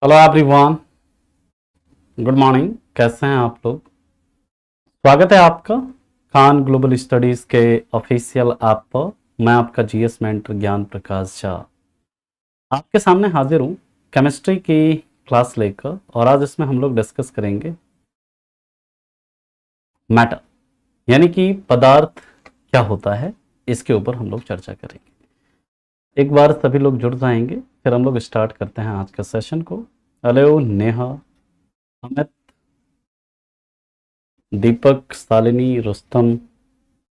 Hello everyone, good morning. कैसे हैं आप लोग? स्वागत है आपका खान ग्लोबल स्टडीज के ऑफिशियल ऐप पर। मैं आपका जीएस मेंटर ज्ञान प्रकाश झा आपके सामने हाजिर हूँ केमिस्ट्री की क्लास लेकर। और आज इसमें हम लोग डिस्कस करेंगे मैटर, यानी कि पदार्थ क्या होता है, इसके ऊपर हम लोग चर्चा करेंगे। एक बार सभी लोग जुड़ जाएंगे, फिर हम लोग स्टार्ट करते हैं आज के सेशन को। हेलो नेहा, अमित, दीपक, शालिनी, रुस्तम,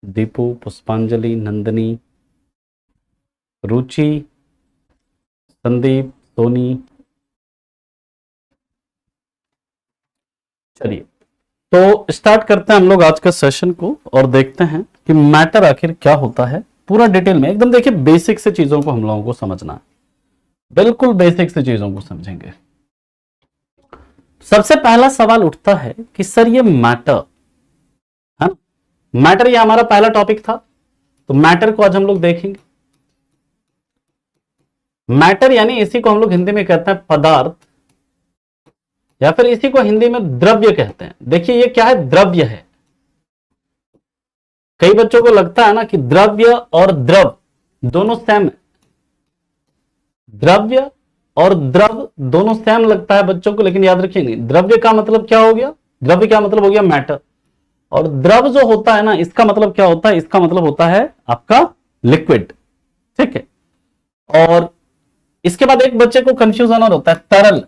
दीपू, पुष्पांजलि, नंदिनी, रुचि, संदीप, सोनी। चलिए तो स्टार्ट करते हैं हम लोग आज का सेशन को और देखते हैं कि मैटर आखिर क्या होता है पूरा डिटेल में। एकदम देखिए, बेसिक से चीजों को हम लोगों को समझना है, बिल्कुल बेसिक से चीजों को समझेंगे। सबसे पहला सवाल उठता है कि सर ये मैटर है, मैटर ये हमारा पहला टॉपिक था, तो मैटर को आज हम लोग देखेंगे। मैटर यानी इसी को हम लोग हिंदी में कहते हैं पदार्थ, या फिर इसी को हिंदी में द्रव्य कहते हैं। देखिए ये क्या है, द्रव्य है। कई बच्चों को लगता है ना कि द्रव्य और द्रव दोनों सेम है। द्रव्य और द्रव दोनों सेम लगता है बच्चों को, लेकिन याद रखिए नहीं, द्रव्य का मतलब क्या हो गया, द्रव्य का मतलब हो गया मैटर, और द्रव जो होता है ना, इसका मतलब क्या होता है, इसका मतलब होता है आपका लिक्विड। ठीक है। और इसके बाद एक बच्चे को कंफ्यूजन और होता है, तरल।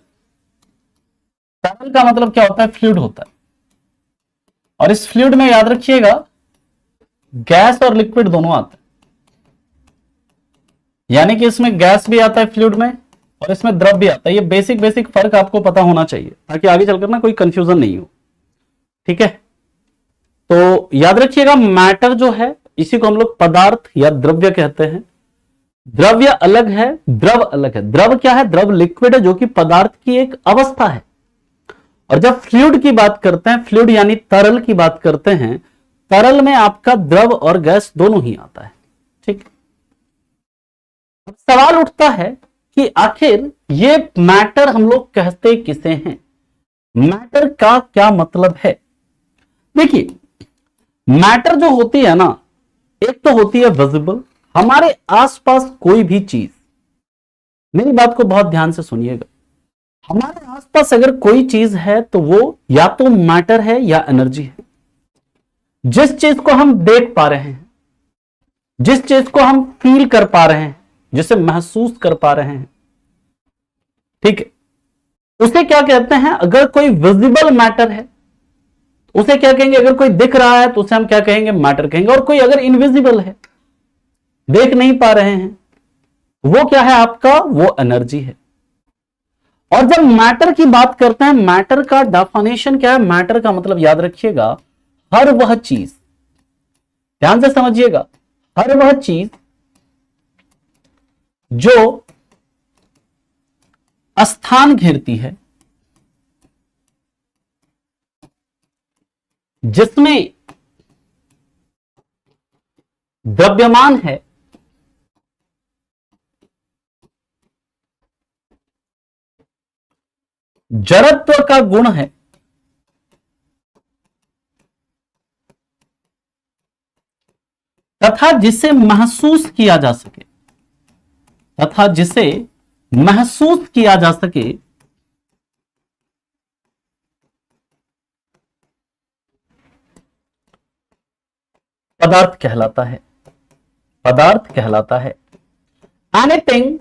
तरल का मतलब क्या होता है, फ्लूइड होता है। और इस फ्लूइड में याद रखिएगा गैस और लिक्विड दोनों आते हैं, यानी कि इसमें गैस भी आता है फ्लूइड में और इसमें द्रव भी आता है। ये बेसिक बेसिक फर्क आपको पता होना चाहिए ताकि आगे चलकर ना कोई कंफ्यूजन नहीं हो। ठीक है, तो याद रखिएगा मैटर जो है इसी को हम लोग पदार्थ या द्रव्य कहते हैं। द्रव्य अलग है, द्रव अलग है। द्रव क्या है, द्रव लिक्विड है जो कि पदार्थ की एक अवस्था है। और जब फ्लूइड की बात करते हैं, फ्लूइड यानी तरल की बात करते हैं, तरल में आपका द्रव और गैस दोनों ही आता है। ठीक। अब सवाल उठता है कि आखिर ये मैटर हम लोग कहते किसे हैं, मैटर का क्या मतलब है। देखिए मैटर जो होती है ना, एक तो होती है विजिबल, हमारे आसपास कोई भी चीज, मेरी बात को बहुत ध्यान से सुनिएगा, हमारे आसपास अगर कोई चीज है तो वो या तो मैटर है या एनर्जी है। जिस चीज को हम देख पा रहे हैं, जिस चीज को हम फील कर पा रहे हैं, जिसे महसूस कर पा रहे हैं, ठीक है, उसे क्या कहते हैं। अगर कोई विजिबल मैटर है उसे क्या कहेंगे, अगर कोई दिख रहा है तो उसे हम क्या कहेंगे, मैटर कहेंगे। और कोई अगर इनविजिबल है, देख नहीं पा रहे हैं, वो क्या है आपका, वो एनर्जी है। और जब मैटर की बात करते हैं, मैटर का डेफिनेशन क्या है, मैटर का मतलब याद रखिएगा हर वह चीज, ध्यान से समझिएगा, हर वह चीज जो स्थान घेरती है, जिसमें द्रव्यमान है, जड़त्व का गुण है, तथा जिसे महसूस किया जा सके, तथा जिसे महसूस किया जा सके, पदार्थ कहलाता है, पदार्थ कहलाता है। Anything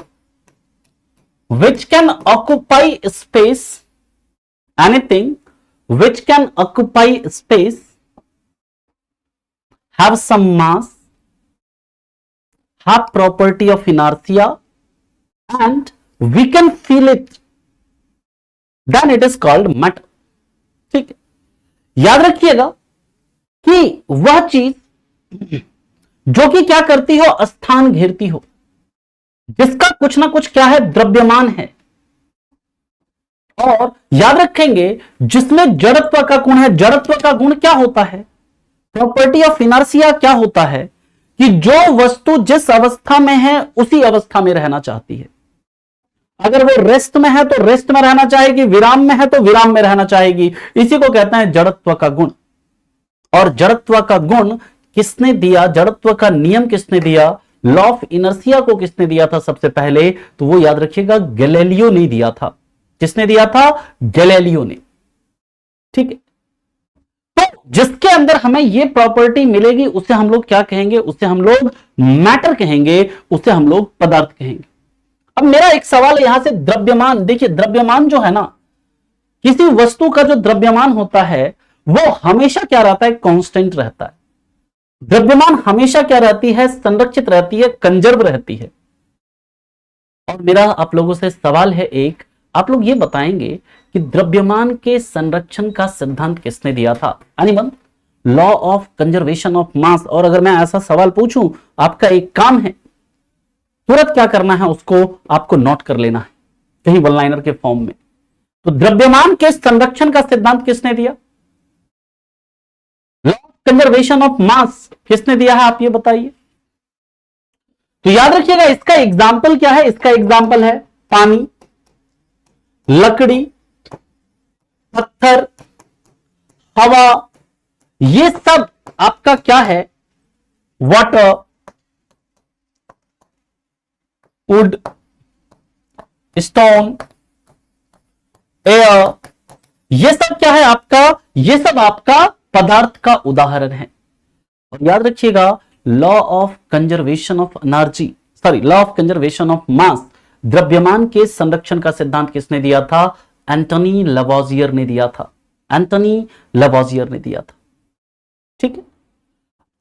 which can occupy space, anything which can occupy space, have some mass, have property of inertia, and we can feel it, then it is called matter। ठीक है, याद रखिएगा कि वह चीज जो कि क्या करती हो, स्थान घेरती हो, जिसका कुछ ना कुछ क्या है, द्रव्यमान है, और याद रखेंगे जिसमें जड़त्व का गुण है। जड़त्व का गुण क्या होता है, प्रॉपर्टी ऑफ इनर्शिया क्या होता है, कि जो वस्तु जिस अवस्था में है उसी अवस्था में रहना चाहती है। अगर वो रेस्ट में है तो रेस्ट में रहना चाहेगी, विराम में है तो विराम में रहना चाहेगी। इसी को कहते हैं जड़त्व का गुण। और जड़त्व का गुण किसने दिया, जड़त्व का नियम किसने दिया, लॉ ऑफ इनर्शिया को किसने दिया था सबसे पहले, तो वो याद रखिएगा गैलीलियो ने दिया था। किसने दिया था, गैलीलियो ने। ठीक है, तो जिसके अंदर हमें ये प्रॉपर्टी मिलेगी उसे हम लोग क्या कहेंगे, उसे हम लोग मैटर कहेंगे, उसे हम लोग पदार्थ कहेंगे। अब मेरा एक सवाल है यहां से, द्रव्यमान, देखिए द्रव्यमान जो है ना, किसी वस्तु का जो द्रव्यमान होता है वो हमेशा क्या रहता है, कांस्टेंट रहता है। द्रव्यमान हमेशा क्या रहती है, संरक्षित रहती है, कंजर्व रहती है। और मेरा आप लोगों से सवाल है एक, आप लोग ये बताएंगे कि द्रव्यमान के संरक्षण का सिद्धांत किसने दिया था, anyone, law of conservation of mass. और अगर मैं ऐसा सवाल पूछूं, आपका एक काम है, तुरंत क्या करना है, उसको आपको नोट कर लेना है कहीं वन लाइनर के फॉर्म में। तो द्रव्यमान के संरक्षण का सिद्धांत किसने दिया, law of conservation of mass किसने दिया है, आप ये बताइए। तो याद रखिएगा इसका एग्जाम्पल क्या है, इसका एग्जाम्पल है पानी, लकड़ी, पत्थर, हवा, ये सब आपका क्या है, वाटर, वुड, स्टोन, एयर, ये सब क्या है आपका, ये सब आपका पदार्थ का उदाहरण है। और याद रखिएगा law of conservation of energy, sorry law of conservation of mass, द्रव्यमान के संरक्षण का सिद्धांत किसने दिया था, एंटोनी लवोजियर ने दिया था, एंटोनी लवोजियर ने दिया था। ठीक है,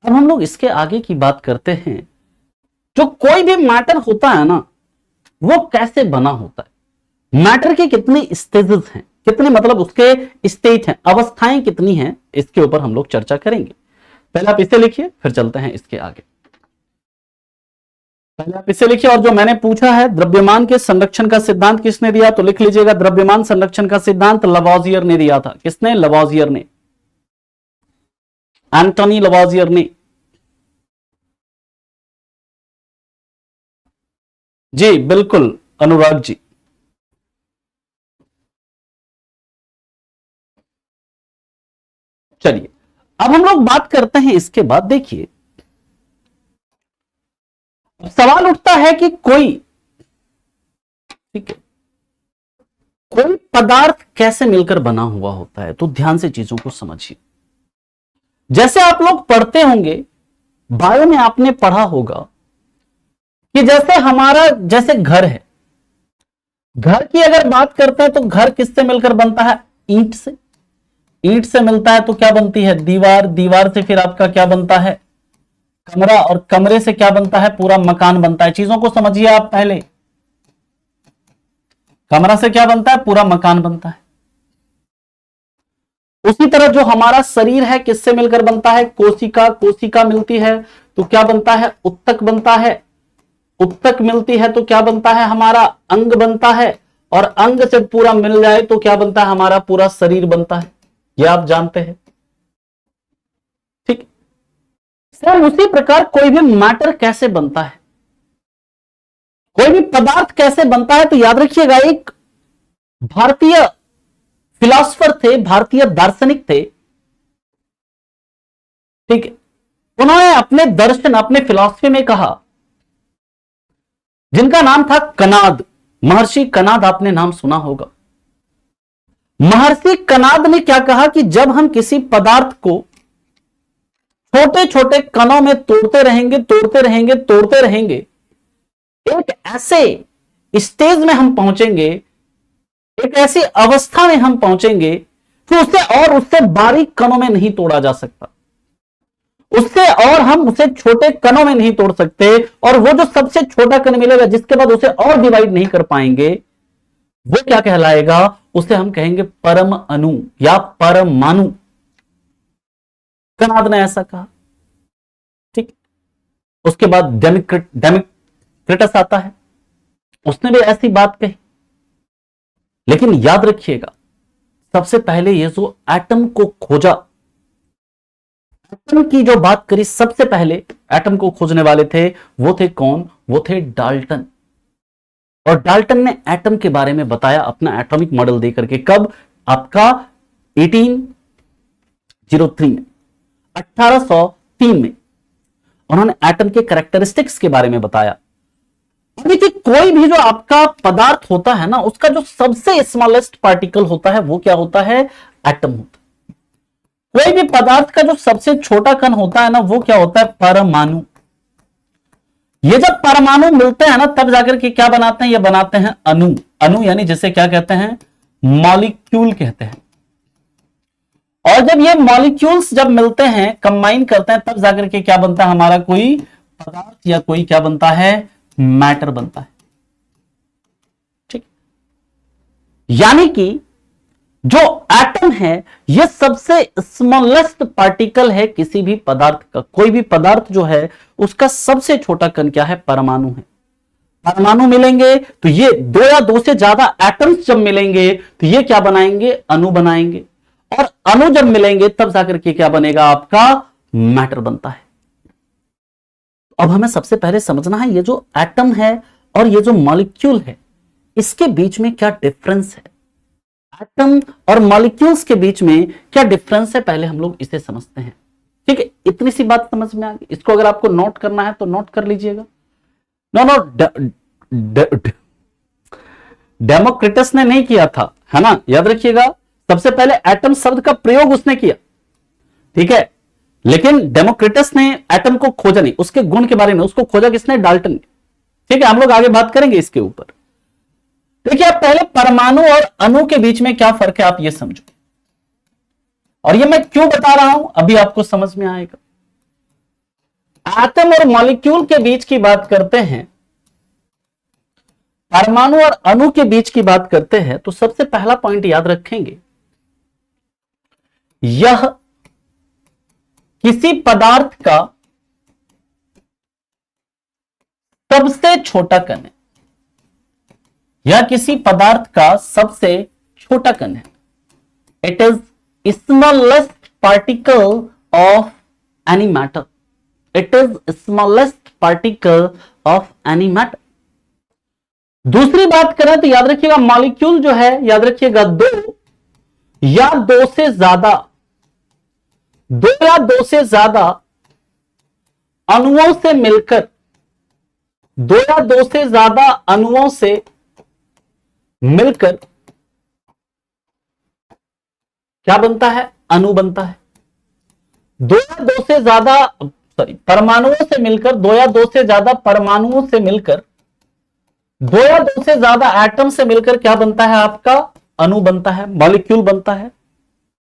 अब हम लोग इसके आगे की बात करते हैं। जो कोई भी मैटर होता है ना, वो कैसे बना होता है, मैटर के कितने स्टेजेस हैं, कितने मतलब उसके स्टेट हैं, अवस्थाएं कितनी हैं, इसके ऊपर हम लोग चर्चा करेंगे। पहले आप इसे लिखिए, फिर चलते हैं इसके आगे। पहले आप इसे लिखिए, और जो मैंने पूछा है द्रव्यमान के संरक्षण का सिद्धांत किसने दिया, तो लिख लीजिएगा द्रव्यमान संरक्षण का सिद्धांत लवोजियर ने दिया था। किसने, लवोजियर ने, एंटोनी लवोजियर ने। जी बिल्कुल अनुराग जी। चलिए अब हम लोग बात करते हैं इसके बाद। देखिए सवाल उठता है कि कोई, ठीक है, कोई पदार्थ कैसे मिलकर बना हुआ होता है, तो ध्यान से चीजों को समझिए। जैसे आप लोग पढ़ते होंगे, बायो में आपने पढ़ा होगा कि जैसे हमारा, जैसे घर है, घर की अगर बात करते हैं तो घर किससे मिलकर बनता है, ईंट से। ईंट से मिलता है तो क्या बनती है, दीवार, दीवार से फिर आपका क्या बनता है, कमरा, और कमरे से क्या बनता है, पूरा मकान बनता है। चीजों को समझिए आप पहले, कमरा से क्या बनता है, पूरा मकान बनता है। उसी तरह जो हमारा शरीर है किससे मिलकर बनता है, कोशिका, कोशिका मिलती है तो क्या बनता है, उत्तक बनता है। उत्तक मिलती है तो क्या बनता है, हमारा अंग बनता है। और अंग से पूरा मिल जाए तो क्या बनता है, हमारा पूरा शरीर बनता है। ये आप जानते हैं, ठीक। सर उसी प्रकार कोई भी मैटर कैसे बनता है, कोई भी पदार्थ कैसे बनता है, तो याद रखिएगा एक भारतीय फिलोसफर थे, भारतीय दार्शनिक थे, ठीक है। उन्होंने अपने दर्शन, अपने फिलॉसफी में कहा, जिनका नाम था कनाद, महर्षि कनाद, आपने नाम सुना होगा। महर्षि कनाद ने क्या कहा कि जब हम किसी पदार्थ को छोटे छोटे कणों में तोड़ते रहेंगे, तोड़ते रहेंगे, तोड़ते रहेंगे, एक ऐसे स्टेज में हम पहुंचेंगे, एक ऐसी अवस्था में हम पहुंचेंगे कि उससे और उससे बारीक कणों में नहीं तोड़ा जा सकता, उससे और हम उसे छोटे कणों में नहीं तोड़ सकते। और वो जो सबसे छोटा कण मिलेगा जिसके बाद उसे और डिवाइड नहीं कर पाएंगे, वो क्या कहलाएगा, उसे हम कहेंगे परम अणु या परमाणु। कनाद ने ऐसा कहा, ठीक। उसके बाद डेमोक्रिटस आता है, उसने भी ऐसी बात कही। लेकिन याद रखिएगा सबसे पहले ये जो एटम को खोजा, एटम की जो बात करी, सबसे पहले एटम को खोजने वाले थे, वो थे कौन, वो थे डाल्टन। और डाल्टन ने एटम के बारे में बताया अपना एटॉमिक मॉडल देकर के, कब? आपका 1803 में, 1803 में उन्होंने एटम के कैरेक्टरिस्टिक्स के बारे में बताया। देखिए, कोई भी जो आपका पदार्थ होता है ना, उसका जो सबसे स्मॉलेस्ट पार्टिकल होता है वो क्या होता है? एटम होता है। कोई भी पदार्थ का जो सबसे छोटा कण होता है ना, वो क्या होता है? परमाणु। ये जब परमाणु मिलते हैं ना, तब जाकर के क्या बनाते हैं? ये बनाते हैं अणु। अणु यानी जिसे क्या कहते हैं? मॉलिक्यूल कहते हैं। और जब ये मॉलिक्यूल्स जब मिलते हैं, कंबाइन करते हैं, तब जाकर के क्या बनता है? हमारा कोई पदार्थ या कोई क्या बनता है? मैटर बनता है। ठीक, यानी कि जो एटम है ये सबसे स्मॉलेस्ट पार्टिकल है किसी भी पदार्थ का। कोई भी पदार्थ जो है उसका सबसे छोटा कण क्या है? परमाणु है। परमाणु मिलेंगे तो ये दो या दो से ज्यादा एटम्स जब मिलेंगे तो ये क्या बनाएंगे? अणु बनाएंगे। और अणु जब मिलेंगे तब जाकर के क्या बनेगा? आपका मैटर बनता है। अब हमें सबसे पहले समझना है ये जो एटम है और ये जो मॉलिक्यूल है, इसके बीच में क्या डिफरेंस है। एटम और मॉलिक्यूल्स के बीच में क्या डिफरेंस है, पहले हम लोग इसे समझते हैं। ठीक है, इतनी सी बात समझ में आ गई। इसको अगर आपको नोट करना है तो नोट कर लीजिएगा। डेमोक्रिटस ने नहीं किया था, है ना, याद रखिएगा। सबसे पहले एटम शब्द का प्रयोग उसने किया, ठीक है, लेकिन डेमोक्रिटस ने एटम को खोजा नहीं, उसके गुण के बारे में। उसको खोजा किसने? डाल्टन ने। ठीक है, हम लोग आगे बात करेंगे इसके ऊपर। देखिए, आप पहले परमाणु और अणु के बीच में क्या फर्क है आप ये समझो, और ये मैं क्यों बता रहा हूं अभी आपको समझ में आएगा। एटम और मॉलिक्यूल के बीच की बात करते हैं, परमाणु और अणु के बीच की बात करते हैं, तो सबसे पहला पॉइंट याद रखेंगे, यह किसी पदार्थ का सबसे छोटा कण है। यह किसी पदार्थ का सबसे छोटा कण है। It is smallest particle of any matter. It is smallest particle of any matter. दूसरी बात करें तो याद रखिएगा, मॉलिक्यूल जो है, याद रखिएगा, दो या दो से ज्यादा अणुओं से मिलकर, दो या दो से ज्यादा अणुओं से मिलकर क्या बनता है? अणु बनता है। दो या दो से ज्यादा परमाणुओं से मिलकर, दो या दो से ज्यादा परमाणुओं से मिलकर, दो या दो से ज्यादा एटम से मिलकर क्या बनता है? आपका अणु बनता है, मॉलिक्यूल बनता है।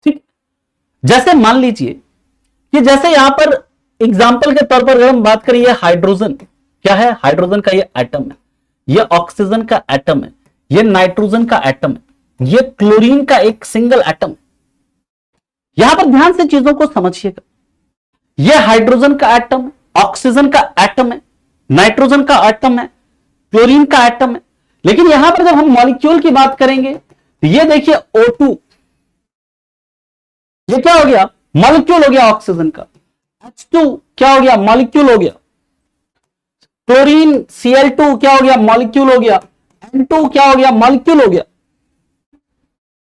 ठीक, जैसे मान लीजिए कि जैसे यहां पर एग्जाम्पल के तौर पर अगर हम बात करें, ये हाइड्रोजन क्या है? हाइड्रोजन का ये एटम है, ये ऑक्सीजन का एटम है, ये नाइट्रोजन का एटम है, ये क्लोरीन का एक सिंगल एटम है। यहां पर ध्यान से चीजों को समझिएगा। ये हाइड्रोजन का एटम है, ऑक्सीजन का एटम है, नाइट्रोजन का एटम है, क्लोरीन का एटम है। लेकिन यहां पर जब हम मॉलिक्यूल की बात करेंगे तो ये देखिए O2, ये क्या हो गया? मॉलिक्यूल हो गया ऑक्सीजन का। H2 क्या हो गया? मॉलिक्यूल हो गया। क्लोरीन Cl2 क्या हो गया? मॉलिक्यूल हो गया। N2 क्या हो गया? मॉलिक्यूल हो गया।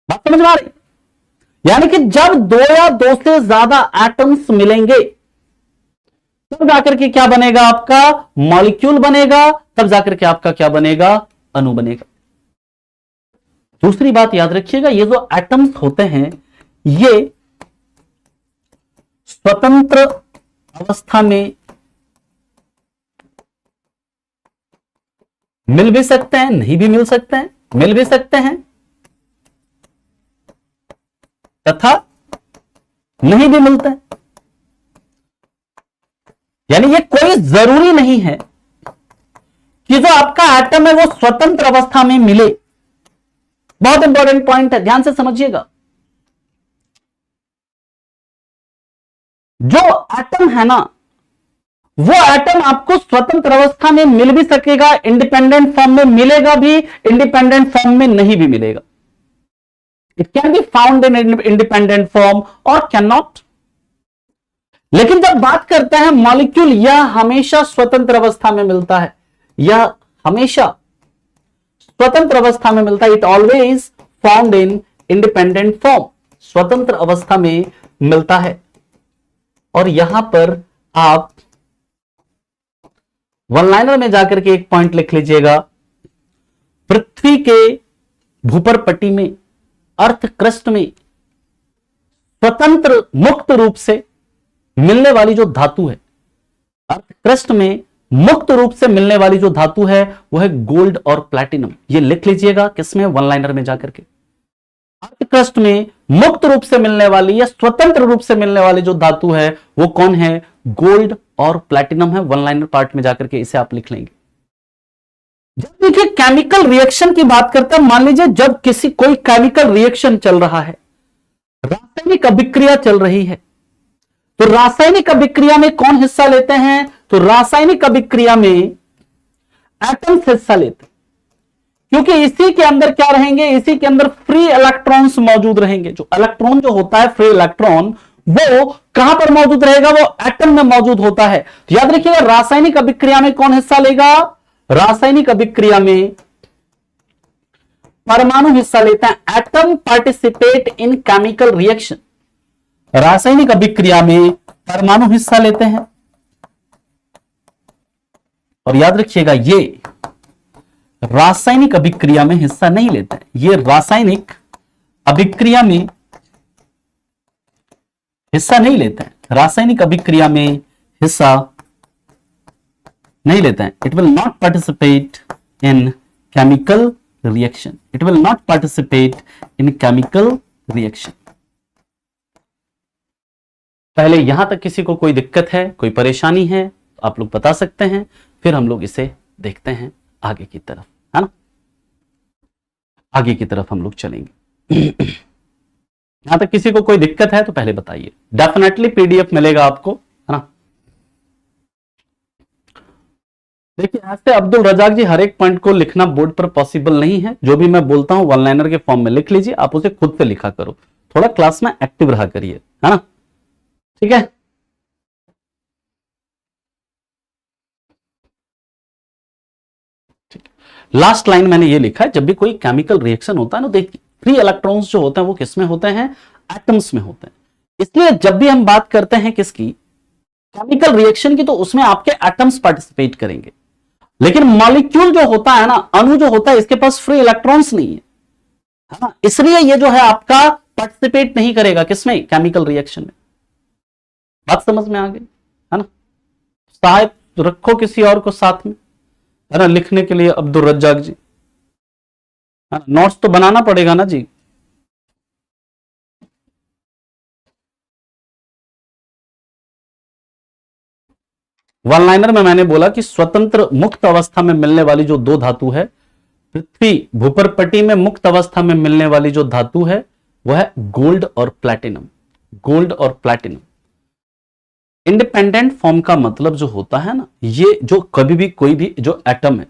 बात समझ में आ रही? यानी कि जब दो या दो से ज्यादा एटम्स मिलेंगे तब जाकर के क्या बनेगा? आपका मॉलिक्यूल बनेगा। तब जाकर के आपका क्या बनेगा? अणु बनेगा। दूसरी बात याद रखिएगा, ये जो एटम्स होते हैं ये स्वतंत्र अवस्था में मिल भी सकते हैं, नहीं भी मिल सकते हैं, मिल भी सकते हैं तथा नहीं भी मिलते हैं। यानी ये कोई जरूरी नहीं है कि जो आपका एटम है वो स्वतंत्र अवस्था में मिले। बहुत इंपॉर्टेंट पॉइंट है, ध्यान से समझिएगा। जो एटम है ना, वो एटम आपको स्वतंत्र अवस्था में मिल भी सकेगा, इंडिपेंडेंट फॉर्म में मिलेगा भी, इंडिपेंडेंट फॉर्म में नहीं भी मिलेगा। It can be found in independent form और कैन नॉट। लेकिन जब बात करते हैं मॉलिक्यूल, यह हमेशा स्वतंत्र अवस्था में मिलता है, यह हमेशा स्वतंत्र अवस्था में मिलता है। It always found in independent form, स्वतंत्र अवस्था में मिलता है। और यहां पर आप वन लाइनर में जाकर के एक पॉइंट लिख लीजिएगा, पृथ्वी के भूपर पट्टी में, अर्थ क्रस्ट में स्वतंत्र मुक्त रूप से मिलने वाली जो धातु है, अर्थ क्रस्ट में मुक्त रूप से मिलने वाली जो धातु है वो है गोल्ड और प्लैटिनम। ये लिख लीजिएगा किसमें, वन लाइनर में जाकर के। अर्थ क्रस्ट में मुक्त रूप से मिलने वाली या स्वतंत्र रूप से मिलने वाली जो धातु है वो कौन है, गोल्ड और प्लैटिनम है। वन लाइनर पार्ट में जाकर के इसे आप लिख लेंगे। जब देखिए केमिकल रिएक्शन की बात करते हैं, मान लीजिए जब किसी कोई केमिकल रिएक्शन चल रहा है, रासायनिक अभिक्रिया चल रही है, तो रासायनिक अभिक्रिया में कौन हिस्सा लेते हैं, तो रासायनिक अभिक्रिया में एटम्स हिस्सा लेते हैं, क्योंकि इसी के अंदर क्या रहेंगे, इसी के अंदर फ्री इलेक्ट्रॉन्स मौजूद रहेंगे। जो इलेक्ट्रॉन जो होता है, फ्री इलेक्ट्रॉन, वो कहां पर मौजूद रहेगा, वो एटम में मौजूद होता है। तो याद रखिएगा रासायनिक अभिक्रिया में कौन हिस्सा लेगा, रासायनिक अभिक्रिया में परमाणु हिस्सा लेते हैं। Atom participate in chemical reaction, रासायनिक अभिक्रिया में परमाणु हिस्सा लेते हैं। और याद रखिएगा ये रासायनिक अभिक्रिया में हिस्सा नहीं लेते हैं, ये रासायनिक अभिक्रिया में हिस्सा नहीं लेते हैं, रासायनिक अभिक्रिया में हिस्सा नहीं लेते हैं। It will not participate in chemical reaction, it will not participate in chemical reaction. पहले यहां तक किसी को कोई दिक्कत है, कोई परेशानी है तो आप लोग बता सकते हैं, फिर हम लोग इसे देखते हैं आगे की तरफ, है ना। आगे की तरफ हम लोग चलेंगे। यहां तक किसी को कोई दिक्कत है तो पहले बताइए, डेफिनेटली पीडीएफ मिलेगा आपको, है ना। देखिए ऐसे अब्दुल रजाक जी हर एक पॉइंट को लिखना बोर्ड पर पॉसिबल नहीं है। जो भी मैं बोलता हूं वन लाइनर के फॉर्म में लिख लीजिए, आप उसे खुद से लिखा करो, थोड़ा क्लास में एक्टिव रहा करिए, है ना, ठीक है। लास्ट लाइन मैंने ये लिखा है, जब भी कोई केमिकल रिएक्शन होता है ना, देखिए फ्री इलेक्ट्रॉन्स जो होते हैं वो किसमें होते हैं, एटम्स में होते हैं। इसलिए जब भी हम बात करते हैं किसकी, केमिकल रिएक्शन की, तो उसमें आपके एटम्स पार्टिसिपेट करेंगे। लेकिन मॉलिक्यूल जो होता है ना, अणु जो होता है, इसके पास फ्री इलेक्ट्रॉन्स नहीं है ना, इसलिए ये जो है आपका पार्टिसिपेट नहीं करेगा किसमें, केमिकल रिएक्शन में। बात समझ में आ गई, है ना। शायद रखो किसी और को साथ में, है ना, लिखने के लिए अब्दुल रज्जाक जी, नोट्स तो बनाना पड़ेगा ना जी। वन लाइनर में मैंने बोला कि स्वतंत्र मुक्त अवस्था में मिलने वाली जो दो धातु है, पृथ्वी भूपर्पटी में मुक्त अवस्था में मिलने वाली जो धातु है वह है गोल्ड और प्लैटिनम। गोल्ड और प्लैटिनम इंडिपेंडेंट फॉर्म का मतलब जो होता है ना, ये जो कभी भी कोई भी जो एटम है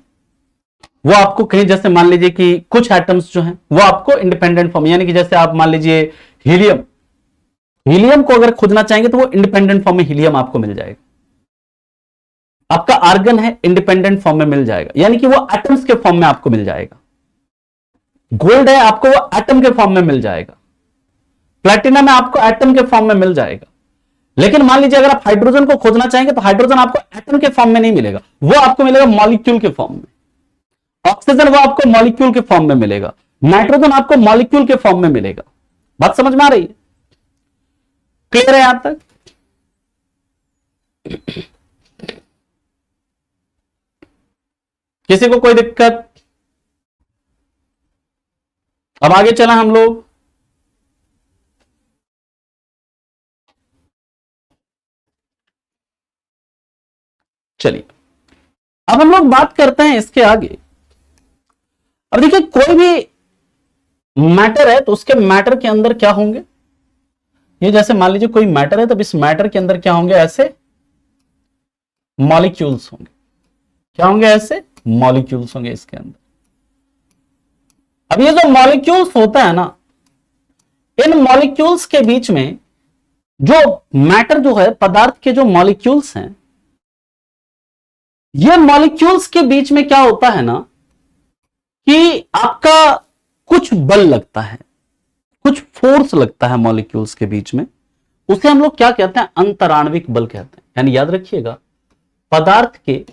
वो आपको कहीं, जैसे मान लीजिए कि कुछ एटम्स जो हैं वो आपको इंडिपेंडेंट फॉर्म, यानी कि जैसे आप मान लीजिए हीलियम, हीलियम को अगर खोजना चाहेंगे तो वो इंडिपेंडेंट फॉर्म में हीलियम आपको मिल जाएगा। आपका आर्गन है इंडिपेंडेंट फॉर्म में मिल जाएगा, यानी कि वो एटम्स के फॉर्म में आपको मिल जाएगा। गोल्ड है आपको वो एटम के फॉर्म में मिल जाएगा, प्लैटिनम है आपको एटम के फॉर्म में मिल जाएगा। लेकिन मान लीजिए अगर आप हाइड्रोजन को खोजना चाहेंगे तो हाइड्रोजन आपको एटम के फॉर्म में नहीं मिलेगा, वो आपको मिलेगा मॉलिक्यूल के फॉर्म में। ऑक्सीजन वो आपको मॉलिक्यूल के फॉर्म में मिलेगा, नाइट्रोजन आपको मॉलिक्यूल के फॉर्म में मिलेगा। बात समझ में आ रही है, क्लियर है यहां तक। किसी को कोई दिक्कत, अब आगे चला हम लोग। चलिए अब हम लोग बात करते हैं इसके आगे। अब देखिए कोई भी मैटर है तो उसके मैटर के अंदर क्या होंगे, ये जैसे मान लीजिए कोई मैटर है, तब इस मैटर के अंदर क्या होंगे, ऐसे मॉलिक्यूल्स होंगे। क्या होंगे, ऐसे मॉलिक्यूल्स होंगे इसके अंदर। अब ये जो मॉलिक्यूल्स होता है ना, इन मॉलिक्यूल्स के बीच में जो मैटर जो है, पदार्थ के जो मॉलिक्यूल्स हैं, ये मॉलिक्यूल्स के बीच में क्या होता है ना, कि आपका कुछ बल लगता है, कुछ फोर्स लगता है मॉलिक्यूल्स के बीच में, उसे हम लोग क्या कहते हैं, अंतराण्विक बल कहते हैं। यानी याद रखिएगा, पदार्थ के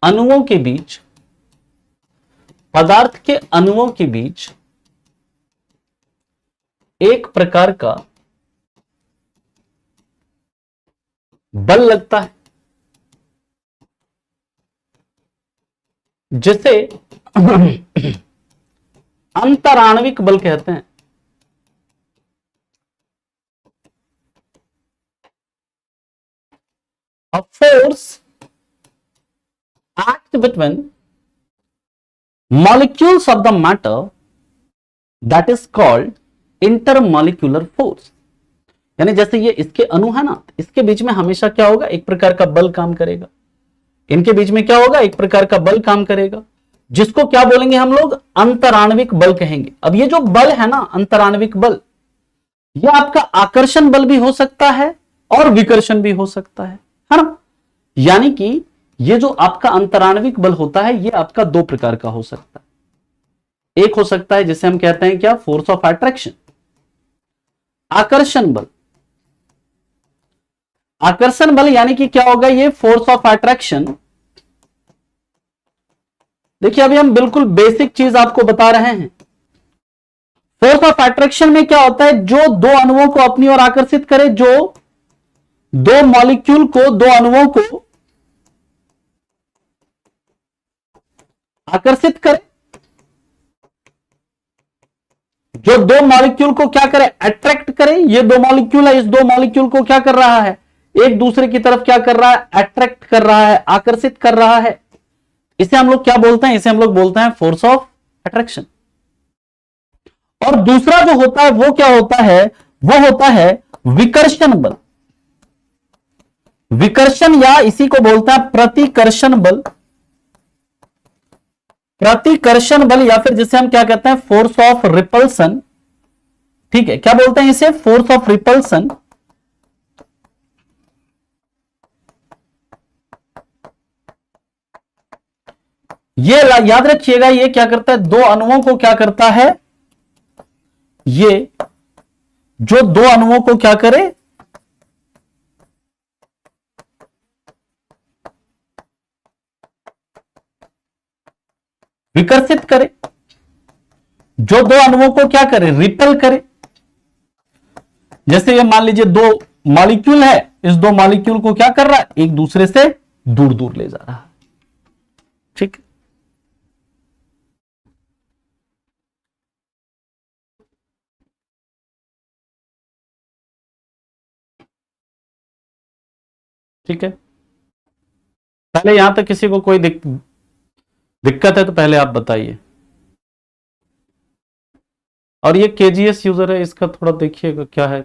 अणुओं के बीच, पदार्थ के अणुओं के बीच एक प्रकार का बल लगता है, जिसे अंतराण्विक बल कहते हैं। A force acts between molecules of the matter that is called intermolecular force। यानी जैसे ये इसके अणु है ना, इसके बीच में हमेशा क्या होगा, एक प्रकार का बल काम करेगा। इनके बीच में क्या होगा, एक प्रकार का बल काम करेगा, जिसको क्या बोलेंगे हम लोग, अंतराण्विक बल कहेंगे। अब ये जो बल है ना, अंतराण्विक बल, ये आपका आकर्षण बल भी हो सकता है और विकर्षण भी हो सकता है ना। यानी कि ये जो आपका अंतराण्विक बल होता है, ये आपका दो प्रकार का हो सकता है। एक हो सकता है जिसे हम कहते हैं क्या, फोर्स ऑफ अट्रैक्शन, आकर्षण बल। आकर्षण बल यानी कि क्या होगा, ये फोर्स ऑफ अट्रैक्शन। देखिए अभी हम बिल्कुल बेसिक चीज आपको बता रहे हैं। फोर्स ऑफ अट्रैक्शन में क्या होता है, जो दो अणुओं को अपनी ओर आकर्षित करे, जो दो मॉलिक्यूल को, दो अणुओं को आकर्षित करे, जो दो मॉलिक्यूल को क्या करे, अट्रैक्ट करे। ये दो मॉलिक्यूल है, इस दो मॉलिक्यूल को क्या कर रहा है, एक दूसरे की तरफ क्या कर रहा है, अट्रैक्ट कर रहा है, आकर्षित कर रहा है। इसे हम लोग क्या बोलते हैं, इसे हम लोग बोलते हैं फोर्स ऑफ अट्रैक्शन। और दूसरा जो होता है वो क्या होता है, वो होता है विकर्षण बल। विकर्षण या इसी को बोलते हैं प्रतिकर्षण बल। प्रतिकर्षण बल या फिर जिसे हम क्या कहते हैं, फोर्स ऑफ रिपल्सन। ठीक है, क्या बोलते हैं इसे, फोर्स ऑफ रिपल्सन। ये याद रखिएगा, ये क्या करता है, दो अणुओं को क्या करता है, ये जो दो अणुओं को क्या करे, विकर्षित करे, जो दो अणुओं को क्या करे, रिपेल करे। जैसे ये मान लीजिए दो मॉलिक्यूल है, इस दो मॉलिक्यूल को क्या कर रहा है, एक दूसरे से दूर दूर ले जा रहा है। ठीक, ठीक है। पहले यहां तक किसी को कोई दिक्कत है तो पहले आप बताइए। और ये केजीएस यूजर है, इसका थोड़ा देखिएगा क्या है।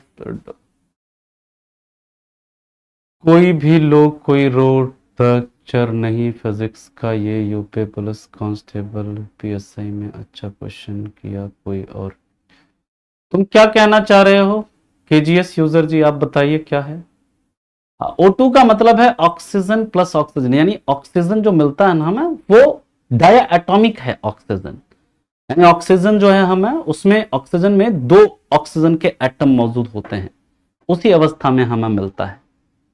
कोई भी लोग कोई रोड स्ट्रक्चर नहीं फिजिक्स का, ये यूपी पुलिस कांस्टेबल पीएसआई में अच्छा क्वेश्चन किया कोई और। तुम क्या कहना चाह रहे हो केजीएस यूजर जी, आप बताइए क्या है। O2 का मतलब है ऑक्सीजन प्लस ऑक्सीजन, यानी ऑक्सीजन जो मिलता है ना हमें, वो डायटोमिक है ऑक्सीजन। यानी ऑक्सीजन जो है हमें, उसमें ऑक्सीजन में दो ऑक्सीजन के एटम मौजूद होते हैं, उसी अवस्था में हमें मिलता है।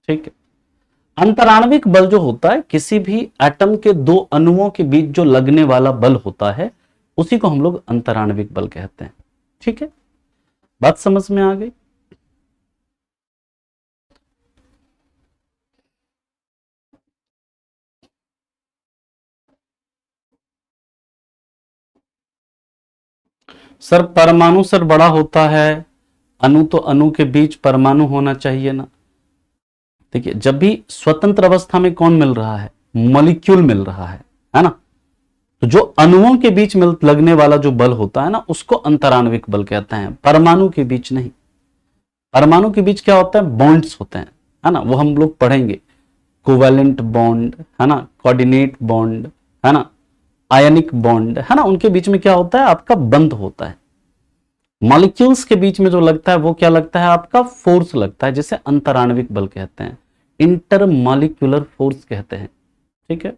ठीक है। अंतराण्विक बल जो होता है, किसी भी एटम के दो अणुओं के बीच जो लगने वाला बल होता है, उसी को हम लोग अंतराण्विक बल कहते हैं। ठीक है, बात समझ में आ गई। सर परमाणु सर बड़ा होता है, अणु तो अणु के बीच परमाणु होना चाहिए ना। देखिए जब भी स्वतंत्र अवस्था में कौन मिल रहा है, मॉलिक्यूल मिल रहा है ना। तो जो अणुओं के बीच लगने वाला जो बल होता है ना, उसको अंतराण्विक बल कहते हैं, परमाणु के बीच नहीं। परमाणु के बीच क्या होता है, बॉन्ड्स होते हैं, है ना, वो हम लोग पढ़ेंगे। कोवेलेंट बॉन्ड है ना, कोऑर्डिनेट बॉन्ड है ना, आयनिक बॉन्ड है ना, उनके बीच में क्या होता है, आपका बंध होता है। मॉलिक्यूल्स के बीच में जो लगता है वो क्या लगता है, आपका फोर्स लगता है, जिसे अंतराण्विक बल कहते हैं, इंटरमॉलिक्यूलर फोर्स कहते हैं। ठीक है।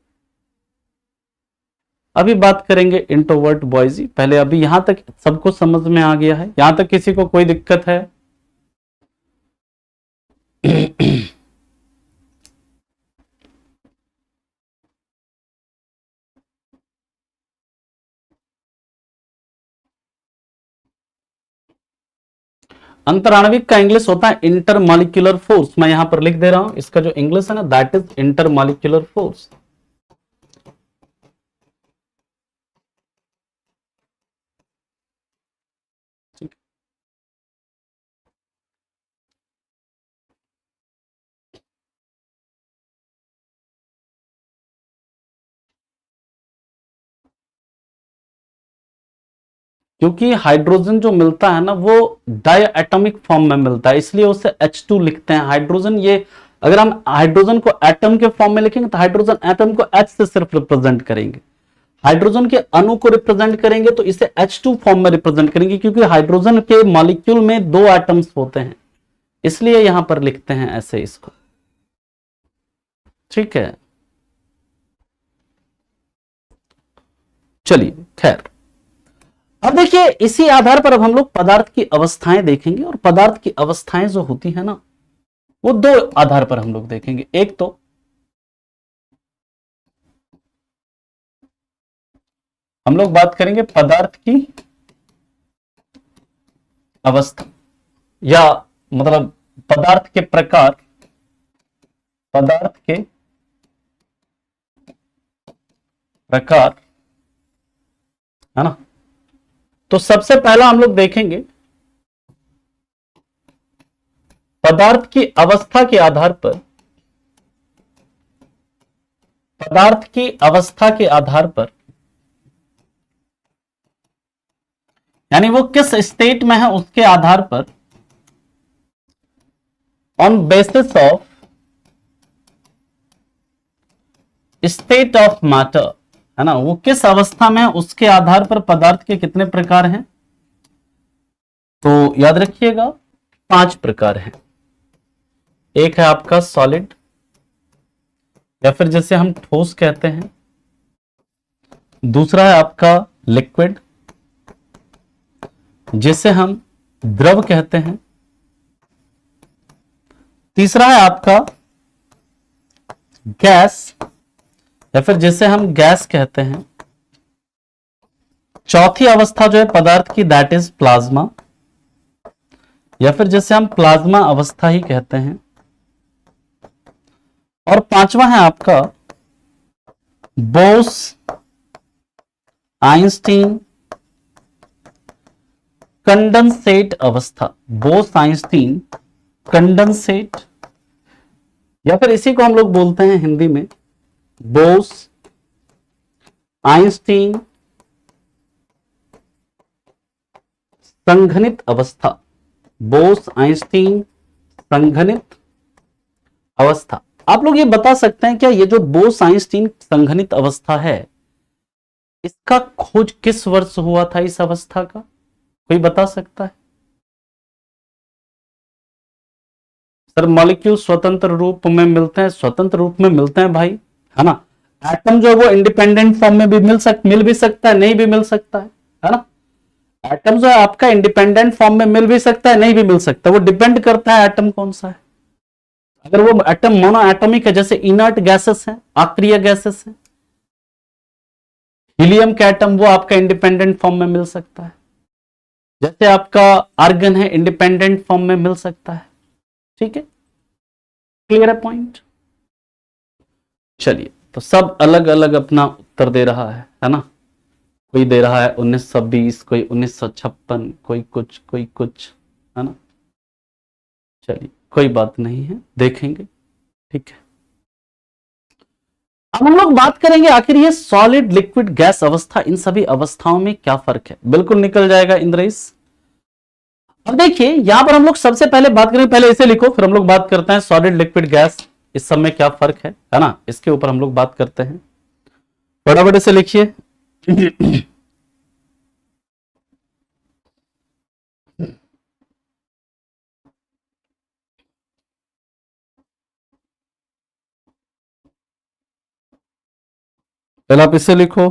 अभी बात करेंगे इंट्रोवर्ट बॉयज। पहले अभी यहां तक सबको समझ में आ गया है? यहां तक किसी को कोई दिक्कत है? अंतराणविक का इंग्लिश होता है इंटरमॉलिक्यूलर फोर्स। मैं यहां पर लिख दे रहा हूं, इसका जो इंग्लिश है ना, दैट इज इंटरमॉलिक्यूलर फोर्स। क्योंकि हाइड्रोजन जो मिलता है ना वो डाई एटॉमिक फॉर्म में मिलता है, इसलिए उसे H2 लिखते हैं। हाइड्रोजन, ये अगर हम हाइड्रोजन को एटम के फॉर्म में लिखेंगे तो हाइड्रोजन एटम को H से सिर्फ रिप्रेजेंट करेंगे, हाइड्रोजन के अणु को रिप्रेजेंट करेंगे तो इसे H2 फॉर्म में रिप्रेजेंट करेंगे, क्योंकि हाइड्रोजन के मॉलिक्यूल में 2 एटम्स होते हैं, इसलिए यहां पर लिखते हैं ऐसे इसको। ठीक है, चलिए खैर, अब देखिए इसी आधार पर अब हम लोग पदार्थ की अवस्थाएं देखेंगे, और पदार्थ की अवस्थाएं जो होती है ना वो 2 आधार पर हम लोग देखेंगे। एक तो हम लोग बात करेंगे पदार्थ की अवस्था, या मतलब पदार्थ के प्रकार, पदार्थ के प्रकार, है ना। तो सबसे पहला हम लोग देखेंगे पदार्थ की अवस्था के आधार पर, पदार्थ की अवस्था के आधार पर, यानी वो किस स्टेट में है उसके आधार पर, on basis of state of matter, है ना, वो किस अवस्था में है उसके आधार पर पदार्थ के कितने प्रकार हैं, तो याद रखिएगा 5 प्रकार हैं। एक है आपका सॉलिड, या फिर जैसे हम ठोस कहते हैं। दूसरा है आपका लिक्विड, जिसे हम द्रव कहते हैं। तीसरा है आपका गैस, या फिर जिसे हम गैस कहते हैं। चौथी अवस्था जो है पदार्थ की, दैट इज प्लाज्मा, या फिर जिसे हम प्लाज्मा अवस्था ही कहते हैं। और पांचवा है आपका बोस आइंस्टीन कंडेंसेट अवस्था, बोस आइंस्टीन कंडेंसेट, या फिर इसी को हम लोग बोलते हैं हिंदी में बोस आइंस्टीन संघनित अवस्था, बोस आइंस्टीन संघनित अवस्था। आप लोग ये बता सकते हैं क्या, ये जो बोस आइंस्टीन संघनित अवस्था है इसका खोज किस वर्ष हुआ था? इस अवस्था का कोई बता सकता है? सर मॉलिक्यूल स्वतंत्र रूप में मिलते हैं, स्वतंत्र रूप में मिलते हैं भाई, है ना। एटम जो है वो इंडिपेंडेंट फॉर्म में भी मिल भी सकता है, नहीं भी मिल सकता है ना। एटम जो है आपका इंडिपेंडेंट फॉर्म में मिल भी सकता है, नहीं भी मिल सकता, वो डिपेंड करता है एटम कौन सा है। अगर वो एटम मोनो एटॉमिक है, जैसे इनर्ट गैसेस है, अक्रिय गैसेस है, हीलियम का एटम वो आपका इंडिपेंडेंट फॉर्म में मिल सकता है, जैसे आपका आर्गन है इंडिपेंडेंट फॉर्म में मिल सकता है। ठीक है, क्लियर है पॉइंट? चलिए, तो सब अलग अलग अपना उत्तर दे रहा है ना। कोई दे रहा है 1920, कोई 1956, कोई कुछ, है ना। चलिए कोई बात नहीं है, देखेंगे। ठीक है, अब हम लोग बात करेंगे आखिर ये सॉलिड लिक्विड गैस अवस्था, इन सभी अवस्थाओं में क्या फर्क है। बिल्कुल निकल जाएगा इंद्रेश। अब देखिए यहां पर हम लोग सबसे पहले बात करेंगे, पहले इसे लिखो फिर हम लोग बात करते हैं सॉलिड लिक्विड गैस, इस सब में क्या फर्क है ना, इसके ऊपर हम लोग बात करते हैं। फटाफट इसे लिखिए। पहले आप इसे लिखो,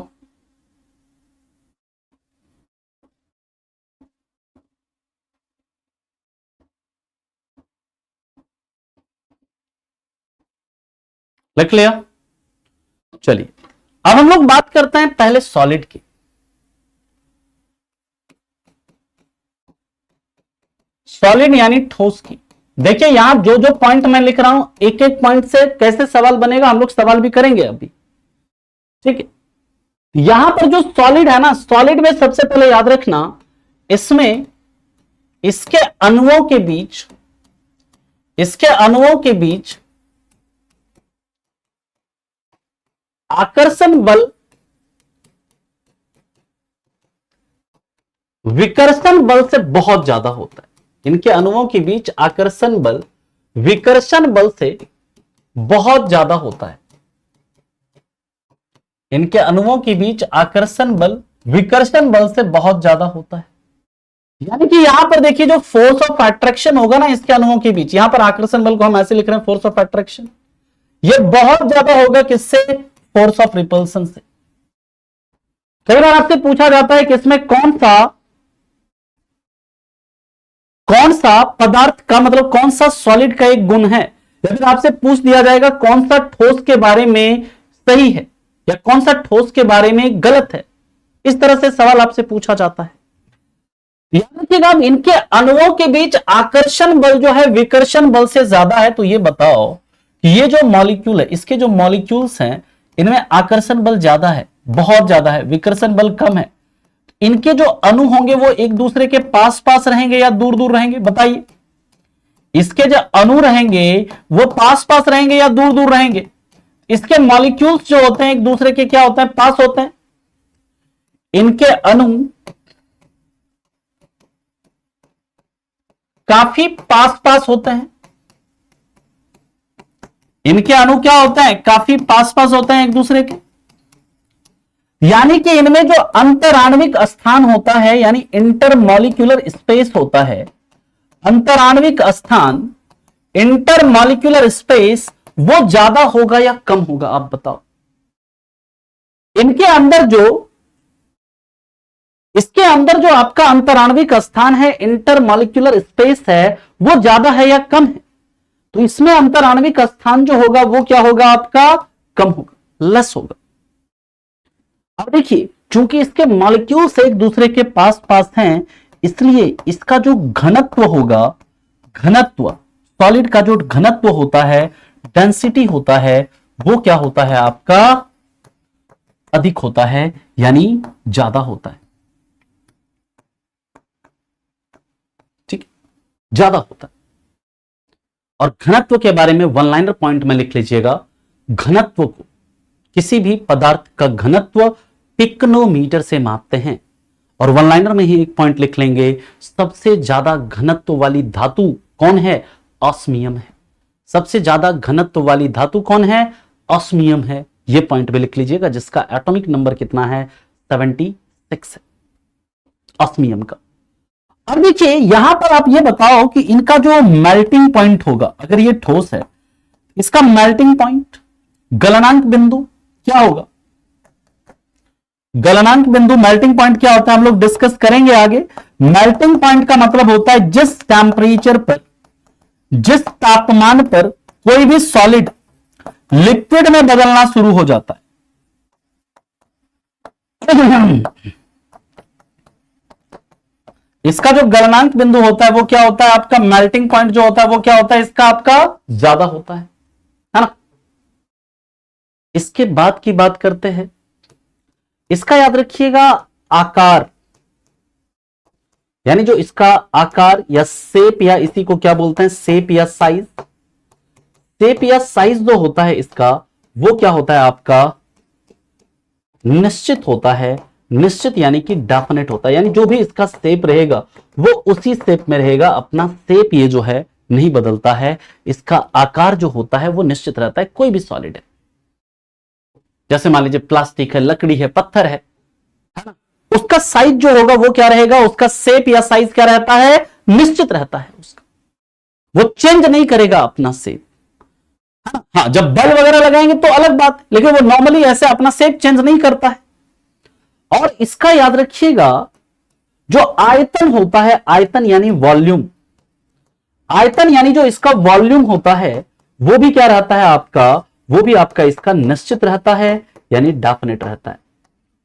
लिख लिया। चलिए अब हम लोग बात करते हैं पहले सॉलिड की। सॉलिड यानी ठोस की। देखिए यहां जो जो पॉइंट मैं लिख रहा हूं, एक एक पॉइंट से कैसे सवाल बनेगा हम लोग सवाल भी करेंगे अभी, ठीक है। यहां पर जो सॉलिड है ना, सॉलिड में सबसे पहले याद रखना, इसमें इसके अणुओं के बीच, इसके अणुओं के बीच आकर्षण बल विकर्षण बल से बहुत ज्यादा होता है। इनके अणुओं के बीच आकर्षण बल विकर्षण बल से बहुत ज्यादा होता है। इनके अणुओं के बीच आकर्षण बल विकर्षण बल से बहुत ज्यादा होता है। यानी कि यहां पर देखिए जो फोर्स ऑफ अट्रैक्शन होगा ना इसके अणुओं के बीच, यहां पर आकर्षण बल को हम ऐसे लिख रहे हैं फोर्स ऑफ अट्रैक्शन, ये बहुत ज्यादा होगा किससे? फोर्स ऑफ रिपल्सन से। कई बार आपसे पूछा जाता है कि इसमें कौन सा पदार्थ का मतलब कौन सा सॉलिड का एक गुण है, या फिर आपसे पूछ दिया जाएगा कौन सा ठोस के बारे में सही है या कौन सा ठोस के बारे में गलत है। इस तरह से सवाल आपसे पूछा जाता है। याद रखिएगा इनके अणुओं के बीच आकर्षण बल जो है विकर्षण बल से ज्यादा है। तो ये बताओ कि ये जो मॉलिक्यूल है, इसके जो मॉलिक्यूल्स हैं इनमें आकर्षण बल ज्यादा है, बहुत ज्यादा है, विकर्षण बल कम है। इनके जो अणु होंगे वो एक दूसरे के पास पास रहेंगे या दूर दूर रहेंगे? बताइए। इसके जो अणु रहेंगे वो पास पास रहेंगे या दूर दूर रहेंगे? इसके मॉलिक्यूल्स जो होते हैं एक दूसरे के क्या होते हैं? पास होते हैं। इनके अणु काफी पास पास होते हैं। इनके अणु क्या होते हैं? काफी पास पास होते हैं एक दूसरे के। यानी कि इनमें जो अंतराण्विक स्थान होता है यानी इंटरमॉलिक्यूलर स्पेस होता है, अंतराण्विक स्थान इंटरमॉलिक्यूलर स्पेस वो ज्यादा होगा या कम होगा? आप बताओ। इसके अंदर जो आपका अंतराण्विक स्थान है इंटरमॉलिक्यूलर स्पेस है वो ज्यादा है या कम है? तो इसमें अंतराण्विक स्थान जो होगा वो क्या होगा आपका? कम होगा, लेस होगा। अब देखिए चूंकि इसके मॉलिक्यूल्स एक दूसरे के पास पास हैं इसलिए इसका जो घनत्व होगा, घनत्व सॉलिड का जो घनत्व होता है, डेंसिटी होता है, वो क्या होता है आपका? अधिक होता है यानी ज्यादा होता है। ठीक, ज्यादा होता है। और घनत्व के बारे में वन लाइनर पॉइंट में लिख लीजिएगा, घनत्व को किसी भी पदार्थ का घनत्व पिकोनोमीटर से मापते हैं। और वन लाइनर में ही एक पॉइंट लिख लेंगे, सबसे ज्यादा घनत्व वाली धातु कौन है? ऑस्मियम है। सबसे ज्यादा घनत्व वाली धातु कौन है? ऑस्मियम है। यह पॉइंट भी लिख लीजिएगा जिसका एटॉमिक नंबर कितना है? 76 है ऑस्मियम का। अब देखिए यहां पर आप ये बताओ कि इनका जो मेल्टिंग पॉइंट होगा, अगर ये ठोस है, इसका मेल्टिंग पॉइंट गलनांक बिंदु क्या होगा? गलनांक बिंदु मेल्टिंग पॉइंट क्या होता है हम लोग डिस्कस करेंगे आगे। मेल्टिंग पॉइंट का मतलब होता है जिस टेम्परेचर पर, जिस तापमान पर कोई भी सॉलिड लिक्विड में बदलना शुरू हो जाता है। इसका जो गलनांक बिंदु होता है वो क्या होता है आपका? मेल्टिंग पॉइंट जो होता है वो क्या होता है? इसका आपका ज्यादा होता है ना। इसके बाद की बात करते हैं, इसका याद रखिएगा आकार, यानी जो इसका आकार या शेप, या इसी को क्या बोलते हैं? शेप या साइज। शेप या साइज जो होता है इसका वो क्या होता है आपका? निश्चित होता है। निश्चित यानी कि डेफिनेट होता है, यानी जो भी इसका शेप रहेगा वो उसी शेप में रहेगा, अपना शेप ये जो है नहीं बदलता है। इसका आकार जो होता है वो निश्चित रहता है। कोई भी सॉलिड है, जैसे मान लीजिए प्लास्टिक है, लकड़ी है, पत्थर है ना, उसका साइज जो होगा वो क्या रहेगा? उसका शेप या साइज क्या रहता है? निश्चित रहता है उसका, वो चेंज नहीं करेगा अपना शेप। हाँ, जब बल्ब वगैरह लगाएंगे तो अलग बात है, लेकिन वो नॉर्मली ऐसे अपना शेप चेंज नहीं करता है। और इसका याद रखिएगा जो आयतन होता है, आयतन यानी वॉल्यूम, आयतन यानी जो इसका वॉल्यूम होता है वो भी क्या रहता है आपका? वो भी आपका इसका निश्चित रहता है, यानी डेफिनेट रहता है।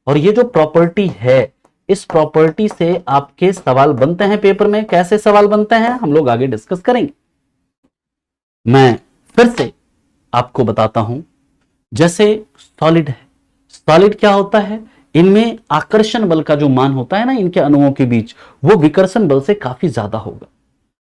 और ये जो प्रॉपर्टी है, इस प्रॉपर्टी से आपके सवाल बनते हैं पेपर में। कैसे सवाल बनते हैं हम लोग आगे डिस्कस करेंगे। मैं फिर से आपको बताता हूं, जैसे सॉलिड है, सॉलिड क्या होता है, इनमें आकर्षण बल का जो मान होता है ना इनके अणुओं के बीच, वो विकर्षण बल से काफी ज्यादा होगा,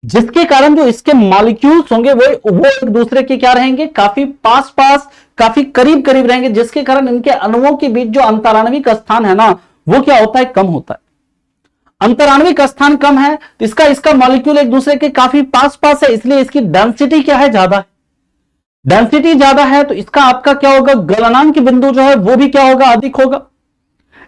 जिसके कारण जो इसके मॉलिक्यूल्स होंगे वो एक दूसरे के क्या रहेंगे, काफी पास पास, काफी करीब करीब रहेंगे, जिसके कारण इनके अणुओं के बीच जो अंतराणविक स्थान है ना, वो क्या होता है, कम होता है। अंतराणविक स्थान कम है तो इसका मॉलिक्यूल एक दूसरे के काफी पास पास है, इसलिए इसकी डेंसिटी क्या है, ज्यादा है। डेंसिटी ज्यादा है तो इसका आपका क्या होगा, गलनांक बिंदु जो है वो भी क्या होगा, अधिक होगा।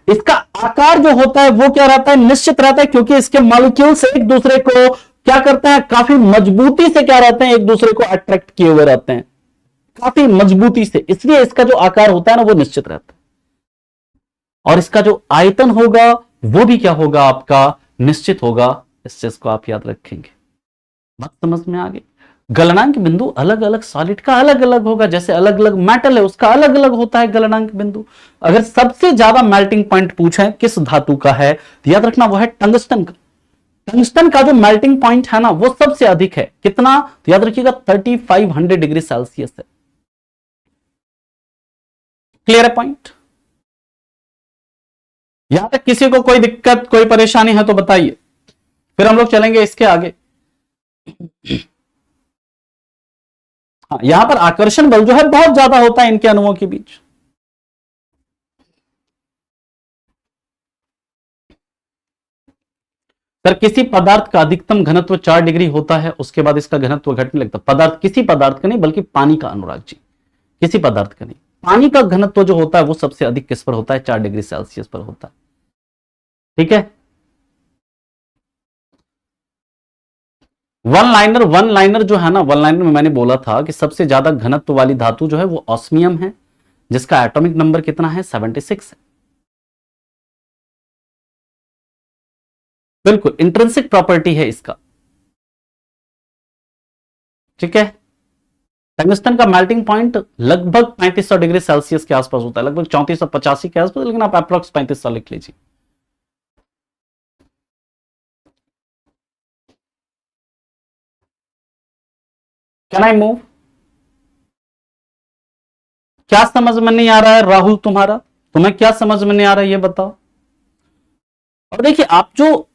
इसका आकार जो होता है वो क्या रहता है, निश्चित रहता है, क्योंकि इसके मॉलिक्यूल से एक दूसरे को क्या करते हैं, काफी मजबूती से क्या रहते हैं, एक दूसरे को अट्रैक्ट किए हुए रहते हैं, काफी मजबूती से, इसलिए इसका जो आकार होता है ना वो निश्चित रहता है। और इसका जो आयतन होगा वो भी क्या होगा, आपका निश्चित होगा। इस चीज को आप याद रखेंगे। बात समझ में आ गई। गलनांक बिंदु अलग अलग सॉलिड का अलग अलग होगा, जैसे अलग अलग मेटल है उसका अलग अलग होता है गलनांक बिंदु। अगर सबसे ज्यादा मेल्टिंग पॉइंट पूछे किस धातु का है, तो याद रखना वो है टंगस्टन का। टंगस्टन का जो मेल्टिंग पॉइंट है ना वो सबसे अधिक है, कितना, तो याद रखिएगा 3500 डिग्री सेल्सियस है। क्लियर है पॉइंट। यहां तक किसी को कोई दिक्कत, कोई परेशानी है तो बताइए, फिर हम लोग चलेंगे इसके आगे। हाँ, यहां पर आकर्षण बल जो है बहुत ज्यादा होता है इनके अणुओं के बीच। सर किसी पदार्थ का अधिकतम घनत्व 4 डिग्री होता है, उसके बाद इसका घनत्व घटने लगता है। पदार्थ, किसी पदार्थ का नहीं बल्कि पानी का, अनुराग जी, किसी पदार्थ का नहीं, पानी का घनत्व जो होता है वो सबसे अधिक किस पर होता है, 4 डिग्री सेल्सियस पर होता है। ठीक है। वन लाइनर जो है ना, वन लाइनर में मैंने बोला था कि सबसे ज्यादा घनत्व वाली धातु जो है वो ऑस्मियम है, जिसका एटॉमिक नंबर कितना है, 76 है। बिल्कुल इंट्रिंसिक प्रॉपर्टी है इसका। ठीक है। टंगस्टन का मेल्टिंग पॉइंट लगभग 3500 डिग्री सेल्सियस के आसपास होता है, लगभग 3485 के आसपास, लेकिन आप अप्रोक्स 3500 लिख लीजिए। Can I move? क्या समझ में नहीं आ रहा है राहुल तुम्हारा? तुम्हें क्या समझ में नहीं आ रहा है ये बताओ। और देखिए, आप जो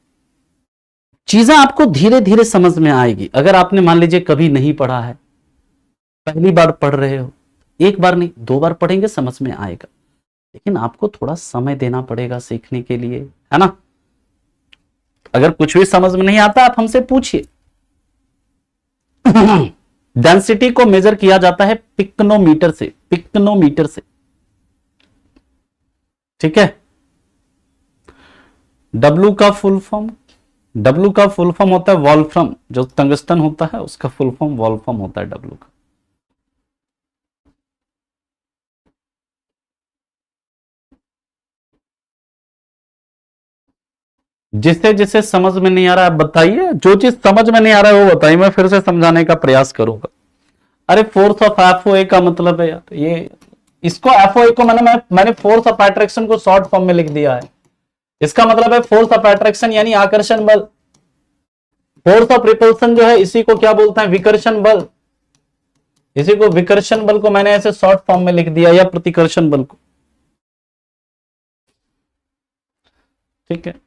चीजें आपको धीरे धीरे समझ में आएगी, अगर आपने मान लीजिए कभी नहीं पढ़ा है, पहली बार पढ़ रहे हो, एक बार नहीं 2 बार पढ़ेंगे समझ में आएगा, लेकिन आपको थोड़ा समय देना पड़ेगा सीखने के लिए, है ना। अगर कुछ भी समझ में नहीं आता आप हमसे पूछिए। डेंसिटी को मेजर किया जाता है पिकनोमीटर से, पिकनोमीटर से। ठीक है। डब्लू का फुल फॉर्म, डब्लू का फुल फॉर्म होता है वॉल्फ्रम, जो टंगस्टन होता है उसका फुल फॉर्म वॉल्फ्रम होता है डब्लू का। जिसे जिसे समझ में नहीं आ रहा है बताइए, जो चीज समझ में नहीं आ रहा है वो बताइए, मैं फिर से समझाने का प्रयास करूंगा। अरे फोर्स ऑफ एफओए का मतलब है यार, ये इसको एफओए को मैंने फोर्स ऑफ अट्रैक्शन को शॉर्ट फॉर्म में लिख दिया है। इसका मतलब है फोर्स ऑफ अट्रैक्शन यानी आकर्षण बल, फोर्स ऑफ रिपल्सन जो है इसी को क्या बोलते हैं, विकर्षण बल। इसी को विकर्षण बल को मैंने ऐसे शॉर्ट फॉर्म में लिख दिया, या प्रतिकर्षण बल को। ठीक है।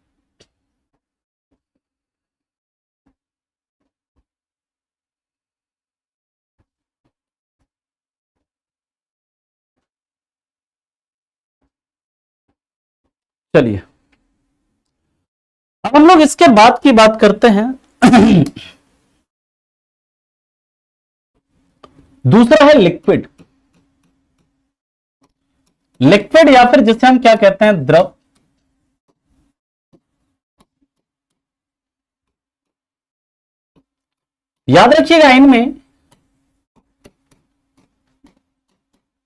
चलिए अब हम लोग इसके बाद की बात करते हैं। दूसरा है लिक्विड। लिक्विड या फिर जिसे हम क्या कहते हैं, द्रव। याद रखिएगा इनमें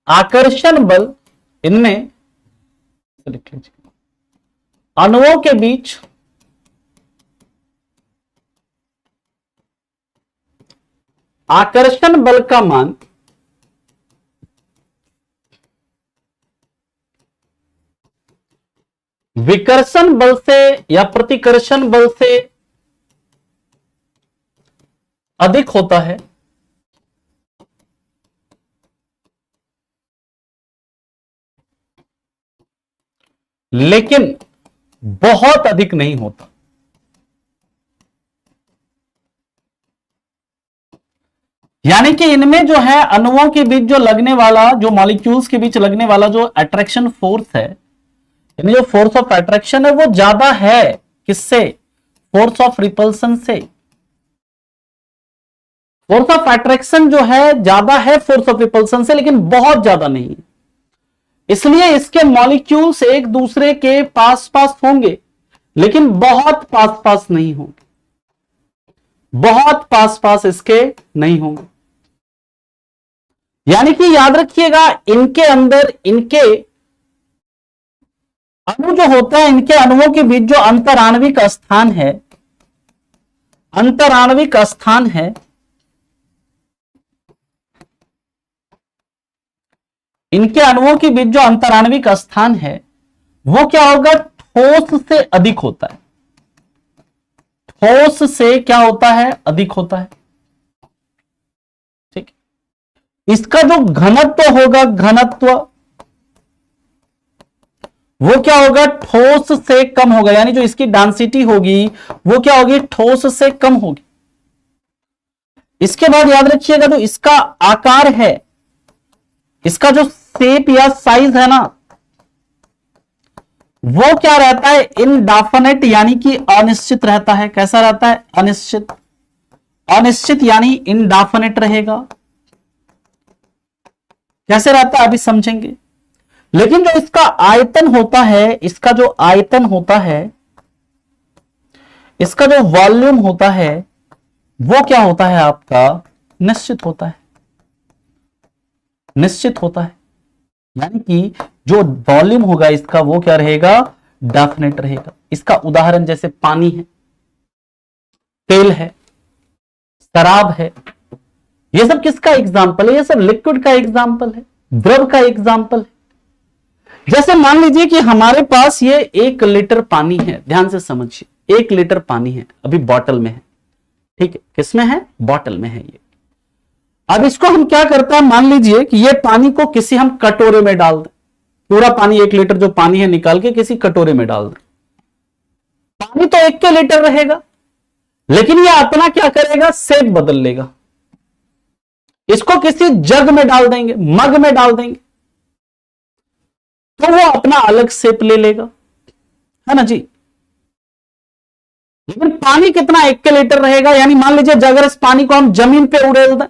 आकर्षण बल, इनमें लिख लीजिए, अणुओं के बीच आकर्षण बल का मान विकर्षण बल से या प्रतिकर्षण बल से अधिक होता है, लेकिन बहुत अधिक नहीं होता। यानी कि इनमें जो है अणुओं के बीच जो लगने वाला, जो मॉलिक्यूल्स के बीच लगने वाला जो अट्रैक्शन फोर्स है, यानी जो फोर्स ऑफ अट्रैक्शन है वो ज्यादा है किससे? फोर्स ऑफ रिपल्सन से। फोर्स ऑफ अट्रैक्शन जो है ज्यादा है फोर्स ऑफ रिपल्सन से, लेकिन बहुत ज्यादा नहीं है। इसलिए इसके मॉलिक्यूल्स एक दूसरे के पास पास होंगे, लेकिन बहुत पास पास नहीं होंगे, बहुत पास पास इसके नहीं होंगे। यानी कि याद रखिएगा, इनके अंदर इनके अणु जो होते हैं, इनके अणुओं के बीच जो अंतराण्विक स्थान है, अंतराण्विक स्थान है, इनके अणुओं के बीच जो अंतराण्विक स्थान है वो क्या होगा? ठोस से अधिक होता है। ठोस से क्या होता है? अधिक होता है। ठीक, इसका जो घनत्व होगा, घनत्व वो क्या होगा? ठोस से कम होगा। यानी जो इसकी डेंसिटी होगी वो क्या होगी? ठोस से कम होगी। इसके बाद याद रखिएगा, जो इसका आकार है, इसका जो शेप या साइज है ना, वो क्या रहता है? इनडेफिनिट, यानी कि अनिश्चित रहता है। कैसा रहता है? अनिश्चित। अनिश्चित यानी इनडेफिनिट रहेगा। कैसे रहता है अभी समझेंगे। लेकिन जो इसका आयतन होता है, इसका जो आयतन होता है, इसका जो वॉल्यूम होता है, वो क्या होता है आपका? निश्चित होता है। निश्चित होता है। यानी कि जो वॉल्यूम होगा इसका वो क्या रहेगा? डेफिनेट रहेगा। इसका उदाहरण जैसे पानी है, तेल है, शराब है, ये सब किसका एग्जाम्पल है? ये सब लिक्विड का एग्जाम्पल है, द्रव का एग्जाम्पल है। जैसे मान लीजिए कि हमारे पास ये 1 लीटर पानी है, ध्यान से समझिए, 1 लीटर पानी है, अभी बॉटल में है। ठीक है, किसमें है? बॉटल में है ये। अब इसको हम क्या करते हैं, मान लीजिए कि ये पानी को किसी हम कटोरे में डाल दें, पूरा पानी 1 लीटर जो पानी है निकाल के किसी कटोरे में डाल दें। पानी तो 1 लीटर रहेगा, लेकिन ये अपना क्या करेगा? शेप बदल लेगा। इसको किसी जग में डाल देंगे, मग में डाल देंगे, तो वो अपना अलग शेप ले लेगा, है ना जी। लेकिन पानी कितना? 1 लीटर रहेगा। यानी मान लीजिए अगर इस पानी को हम जमीन पे उड़ेल दें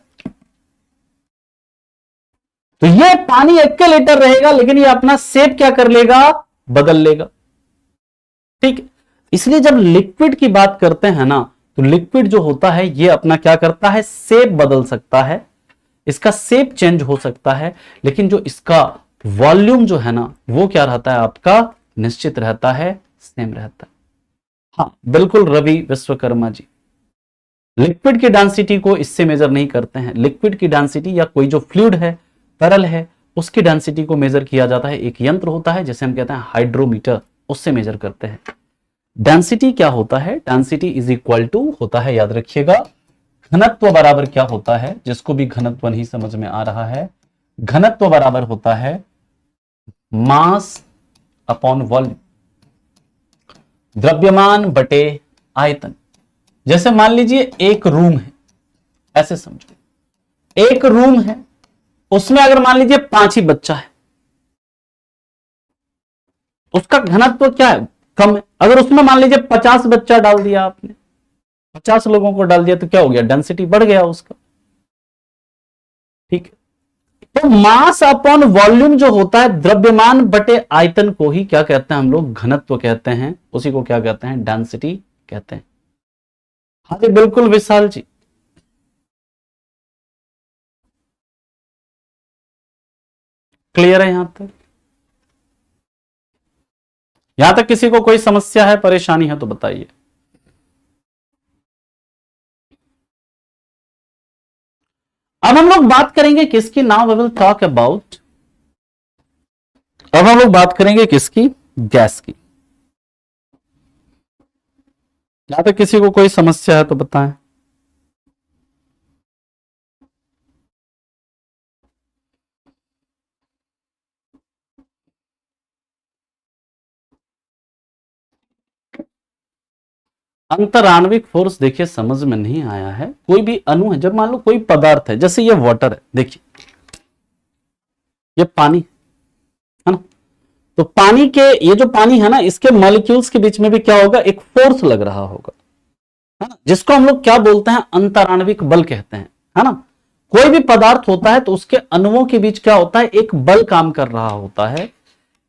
तो ये पानी 1 लीटर रहेगा, लेकिन ये अपना शेप क्या कर लेगा? बदल लेगा। ठीक है, इसलिए जब लिक्विड की बात करते हैं ना, तो लिक्विड जो होता है ये अपना क्या करता है? शेप बदल सकता है, इसका शेप चेंज हो सकता है, लेकिन जो इसका वॉल्यूम जो है ना वो क्या रहता है आपका? निश्चित रहता है, सेम रहता है। हाँ बिल्कुल रवि विश्वकर्मा जी, लिक्विड की डेंसिटी को इससे मेजर नहीं करते हैं। लिक्विड की डेंसिटी या कोई जो फ्लूइड है, तरल है, उसकी डेंसिटी को मेजर किया जाता है। एक यंत्र होता है जिसे हम कहते हैं हाइड्रोमीटर, उससे मेजर करते हैं। डेंसिटी क्या होता है? डेंसिटी इज इक्वल टू होता है, याद रखिएगा, घनत्व बराबर क्या होता है? जिसको भी घनत्व नहीं समझ में आ रहा है, घनत्व बराबर होता है मास अपॉन वॉल्यूम, द्रव्यमान बटे आयतन। जैसे मान लीजिए एक रूम है, ऐसे समझो, एक रूम है, उसमें अगर मान लीजिए 5 ही बच्चा है, उसका घनत्व क्या है? कम है। अगर उसमें मान लीजिए 50 बच्चा डाल दिया आपने, 50 लोगों को डाल दिया, तो क्या हो गया? डेंसिटी बढ़ गया उसका। ठीक है, तो मास अपॉन वॉल्यूम जो होता है, द्रव्यमान बटे आयतन को ही क्या कहते हैं हम लोग? घनत्व कहते हैं। उसी को क्या कहते हैं? डेंसिटी कहते हैं। हाँ जी बिल्कुल विशाल जी, क्लियर है यहां तक? यहां तक किसी को कोई समस्या है, परेशानी है तो बताइए। अब हम लोग बात करेंगे किसकी? Now we will talk about, अब हम लोग बात करेंगे किसकी? गैस की। यहाँ तक किसी को कोई समस्या है तो बताएं। अंतराण्विक फोर्स देखिए समझ में नहीं आया है। कोई भी अणु है, जब मान लो कोई पदार्थ है, जैसे ये वाटर है, देखिए ये पानी है ना, तो पानी के, ये जो पानी है ना, इसके मॉलिक्यूल्स के बीच में भी क्या होगा, एक फोर्स लग रहा होगा, है ना, जिसको हम लोग क्या बोलते हैं, अंतराण्विक बल कहते हैं, है ना। कोई भी पदार्थ होता है तो उसके अणुओं के बीच क्या होता है, एक बल काम कर रहा होता है,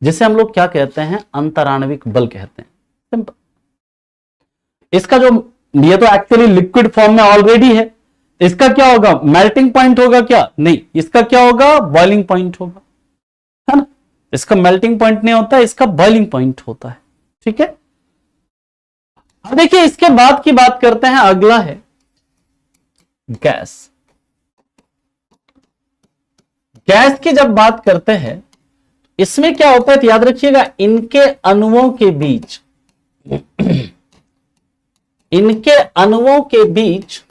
जिसे हम लोग क्या कहते हैं, अंतराण्विक बल कहते हैं। सिंपल। इसका जो, ये तो एक्चुअली लिक्विड फॉर्म में ऑलरेडी है, इसका क्या होगा, मेल्टिंग पॉइंट होगा क्या, नहीं, इसका क्या होगा, बॉइलिंग पॉइंट होगा, है ना। इसका मेल्टिंग पॉइंट नहीं होता है, इसका बॉइलिंग पॉइंट होता है। ठीक है। अब देखिए इसके बाद की बात करते हैं, अगला है गैस। गैस की जब बात करते हैं, इसमें क्या होता है, तो याद रखिएगा, इनके अणुओं के बीच इनके अणुओं के बीच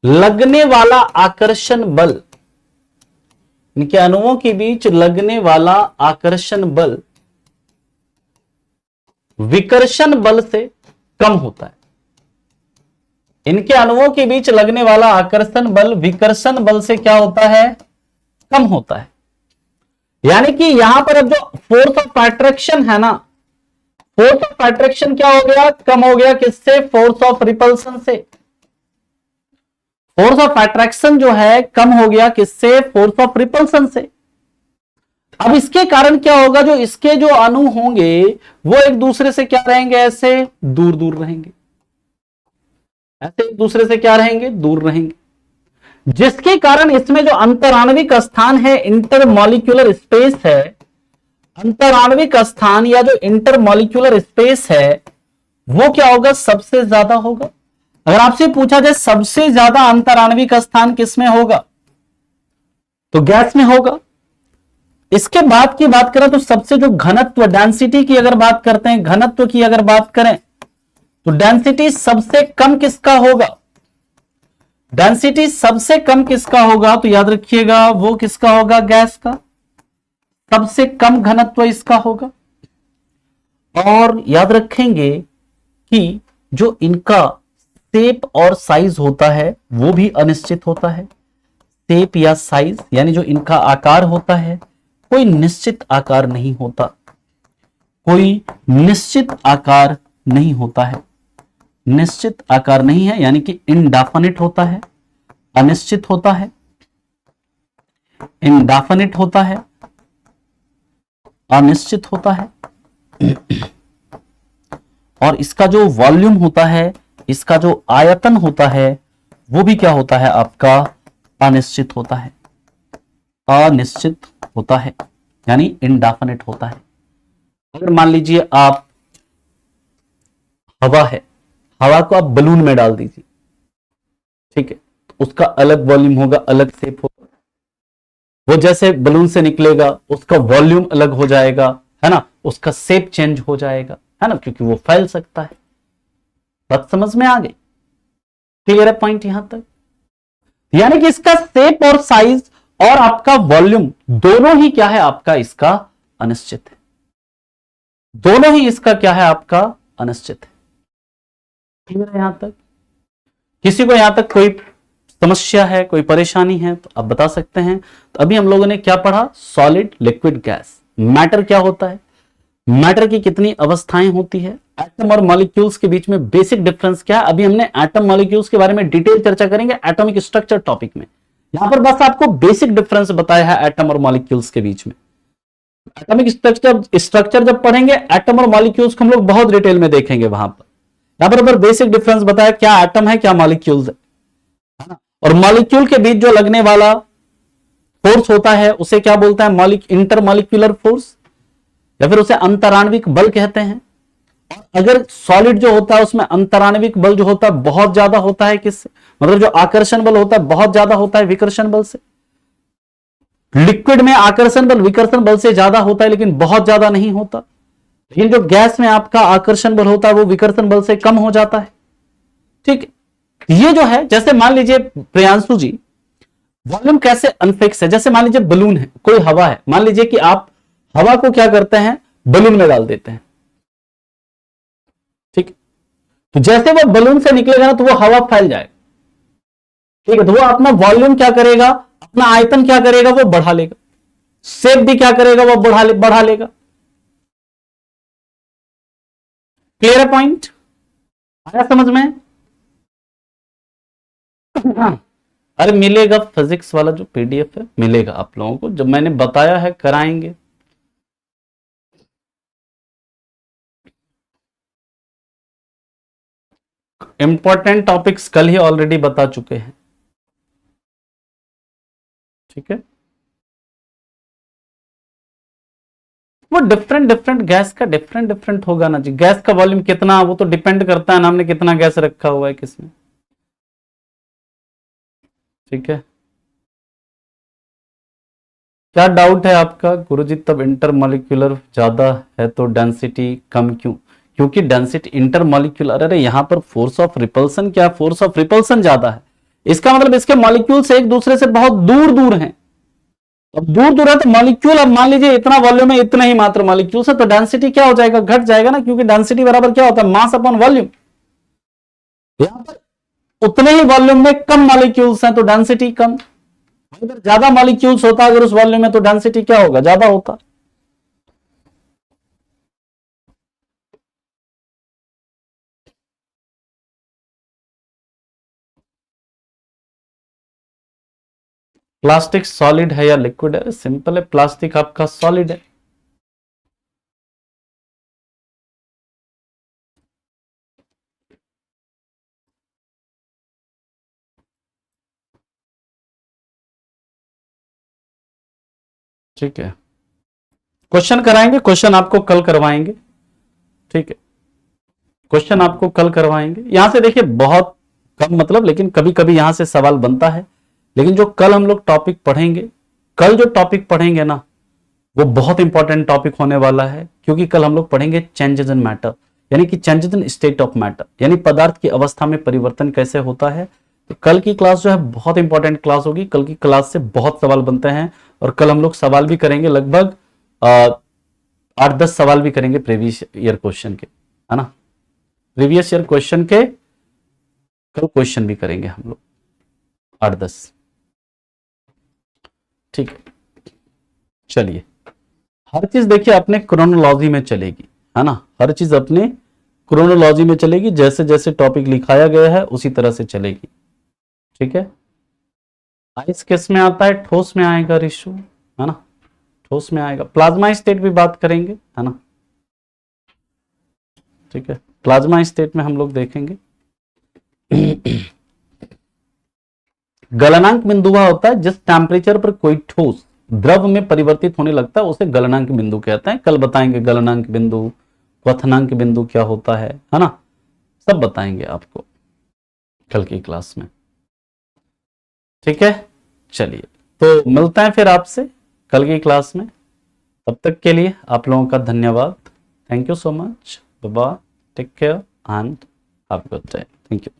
लगने वाला आकर्षण बल, इनके अणुओं के बीच लगने वाला आकर्षण बल विकर्षण बल से कम होता है। इनके अणुओं के बीच लगने वाला आकर्षण बल विकर्षण बल से क्या होता है, कम होता है। यानी कि यहां पर अब जो फोर्स ऑफ अट्रैक्शन है ना, फोर्स ऑफ अट्रैक्शन क्या हो गया, कम हो गया, किससे, फोर्स ऑफ रिपल्सन से। फोर्स ऑफ अट्रैक्शन जो है कम हो गया, किससे, फोर्स ऑफ रिपल्सन से। अब इसके कारण क्या होगा, जो इसके जो अणु होंगे वो एक दूसरे से क्या रहेंगे, ऐसे दूर दूर रहेंगे, ऐसे एक दूसरे से क्या रहेंगे, दूर रहेंगे, जिसके कारण इसमें जो अंतराण्विक स्थान है, इंटरमॉलिक्यूलर स्पेस है, अंतराण्विक स्थान या जो इंटरमॉलिक्यूलर स्पेस है, वो क्या होगा, सबसे ज्यादा होगा। अगर आपसे पूछा जाए सबसे ज्यादा अंतराण्विक स्थान किसमें होगा, तो गैस में होगा। इसके बाद की बात करें तो सबसे जो घनत्व, डेंसिटी की अगर बात करते हैं, घनत्व की अगर बात करें तो डेंसिटी सबसे कम किसका होगा, डेंसिटी सबसे कम किसका होगा, तो याद रखिएगा वो किसका होगा, गैस का। सबसे कम घनत्व इसका होगा। और याद रखेंगे कि जो इनका शेप और साइज होता है वो भी अनिश्चित होता है। शेप या साइज यानी जो इनका आकार होता है, कोई निश्चित आकार नहीं होता, कोई निश्चित आकार नहीं होता है, निश्चित आकार नहीं है, यानी कि इनडेफिनिट होता है, अनिश्चित होता है, इनडेफिनिट होता है, अनिश्चित होता है। और इसका जो वॉल्यूम होता है, इसका जो आयतन होता है, वो भी क्या होता है आपका, अनिश्चित होता है, अनिश्चित होता है, यानी इनडेफिनिट होता है। अगर मान लीजिए आप, हवा है, हवा को आप बलून में डाल दीजिए, ठीक है, तो उसका अलग वॉल्यूम होगा, अलग शेप होगा, वो जैसे बलून से निकलेगा उसका वॉल्यूम अलग हो जाएगा, है ना, उसका शेप चेंज हो जाएगा, है ना, क्योंकि वो फैल सकता है। बात समझ में आ गई, क्लियर है पॉइंट यहां तक। यानी कि इसका शेप और साइज और आपका वॉल्यूम दोनों ही क्या है आपका, इसका अनिश्चित है, दोनों ही इसका क्या है आपका, अनिश्चित है। क्लियर है यहां तक। किसी को यहां तक कोई समस्या है, कोई परेशानी है तो आप बता सकते हैं। तो अभी हम लोगों ने क्या पढ़ा, सॉलिड, लिक्विड, गैस। मैटर क्या होता है, मैटर की कितनी अवस्थाएं होती है, एटम और मॉलिक्यूल्स के बीच में बेसिक डिफरेंस क्या है। अभी हमने एटम मॉलिक्यूल्स के बारे में डिटेल चर्चा करेंगे एटॉमिक स्ट्रक्चर टॉपिक में। यहां पर बस आपको बेसिक डिफरेंस बताया है एटम और मॉलिक्यूल्स के बीच में। एटॉमिक स्ट्रक्चर जब पढ़ेंगे, एटम और मॉलिक्यूल्स को हम लोग बहुत डिटेल में देखेंगे वहां पर। यहां पर बेसिक डिफरेंस बताया, क्या एटम है, क्या मॉलिक्यूल्स है ना। और मॉलिक्यूल के बीच जो लगने वाला फोर्स होता है उसे क्या बोलता है, इंटरमॉलिक्यूलर फोर्स, या फिर उसे अंतराण्विक बल कहते हैं। और अगर सॉलिड जो होता है उसमें अंतराण्विक बल जो होता है बहुत ज्यादा होता है, किससे, मतलब जो आकर्षण बल होता है बहुत ज्यादा होता है विकर्षण बल से। लिक्विड में आकर्षण बल विकर्षण बल से ज्यादा होता है लेकिन बहुत ज्यादा नहीं होता। लेकिन जो गैस में आपका आकर्षण बल होता है वो विकर्षण बल से कम हो जाता है। ठीक, ये जो है, जैसे मान लीजिए प्रियांशु जी, वॉल्यूम कैसे अनफिक्स है, जैसे मान लीजिए बलून है, कोई हवा है, मान लीजिए कि आप हवा को क्या करते हैं, बलून में डाल देते हैं। ठीक, तो जैसे वो बलून से निकलेगा ना तो वो हवा फैल जाएगा। ठीक है, तो वो अपना वॉल्यूम क्या करेगा, अपना आयतन क्या करेगा, वो बढ़ा लेगा, शेप भी क्या करेगा, वो बढ़ा लेगा। क्लियर है पॉइंट, आया समझ में? अरे मिलेगा, फिजिक्स वाला जो पीडीएफ है मिलेगा आप लोगों को, जब मैंने बताया है कराएंगे। इंपॉर्टेंट टॉपिक्स कल ही ऑलरेडी बता चुके हैं। ठीक है, वो डिफरेंट डिफरेंट गैस का डिफरेंट डिफरेंट होगा ना जी। गैस का वॉल्यूम कितना, वो तो डिपेंड करता है ना हमने कितना गैस रखा हुआ है किसमें। ठीक है, क्या डाउट है आपका गुरुजी? तब इंटरमॉलिक्यूलर ज्यादा है तो डेंसिटी कम क्यों? क्योंकि डेंसिटी इंटरमॉलिक्यूलर, अरे यहां पर फोर्स ऑफ रिपल्सन क्या है, फोर्स ऑफ रिपल्सन ज्यादा है। इसका मतलब इसके मॉलिक्यूल्स एक दूसरे से बहुत दूर दूर हैं। अब दूर दूर है तो मॉलिक्यूल, अब मान लीजिए इतना वॉल्यूम है, इतना ही मात्र मॉलिक्यूल्स है, तो डेंसिटी क्या हो जाएगा, घट जाएगा ना, क्योंकि डेंसिटी बराबर क्या होता है, मास अपॉन वॉल्यूम। यहां पर उतने ही वॉल्यूम में कम मॉलिक्यूल्स हैं तो डेंसिटी कम। अगर ज्यादा मॉलिक्यूल्स होता अगर उस वॉल्यूम में तो डेंसिटी क्या होगा, ज्यादा होता। प्लास्टिक सॉलिड है या लिक्विड है? सिंपल है, प्लास्टिक आपका सॉलिड है। ठीक है, क्वेश्चन कराएंगे, क्वेश्चन आपको कल करवाएंगे। ठीक है, क्वेश्चन आपको कल करवाएंगे। यहां से देखिए बहुत कम मतलब, लेकिन कभी कभी यहां से सवाल बनता है। लेकिन जो कल हम लोग टॉपिक पढ़ेंगे, कल जो टॉपिक पढ़ेंगे ना वो बहुत इंपॉर्टेंट टॉपिक होने वाला है, क्योंकि कल हम लोग पढ़ेंगे चेंजेस इन मैटर, यानी कि changes in state of matter, यानी पदार्थ की अवस्था में परिवर्तन कैसे होता है। तो कल की क्लास जो है बहुत इंपॉर्टेंट क्लास होगी। कल की क्लास से बहुत सवाल बनते हैं और कल हम लोग सवाल भी करेंगे, लगभग 8-10 सवाल भी करेंगे प्रीवियस ईयर क्वेश्चन के, है ना। प्रीवियस ईयर क्वेश्चन के कल क्वेश्चन भी करेंगे हम लोग 8-10। ठीक है, चलिए, हर चीज देखिए अपने क्रोनोलॉजी में चलेगी, है ना, हर चीज अपने क्रोनोलॉजी में चलेगी, जैसे जैसे टॉपिक लिखाया गया है उसी तरह से चलेगी। ठीक है, आइस किस में आता है, ठोस में आएगा रिशु, है ना, ठोस में आएगा। प्लाज्मा स्टेट भी बात करेंगे, है ना। ठीक है, प्लाज्मा स्टेट में हम लोग देखेंगे। गलनांक बिंदु वह होता है जिस टेम्परेचर पर कोई ठोस द्रव में परिवर्तित होने लगता है, उसे गलनांक बिंदु कहते हैं। कल बताएंगे गलनांक बिंदु, क्वथनांक बिंदु क्या होता है ना, सब बताएंगे आपको कल की क्लास में। ठीक है, चलिए, तो मिलते हैं फिर आपसे कल की क्लास में। तब तक के लिए आप लोगों का धन्यवाद। Thank you so much, bye bye, take care and have a good day. Thank you.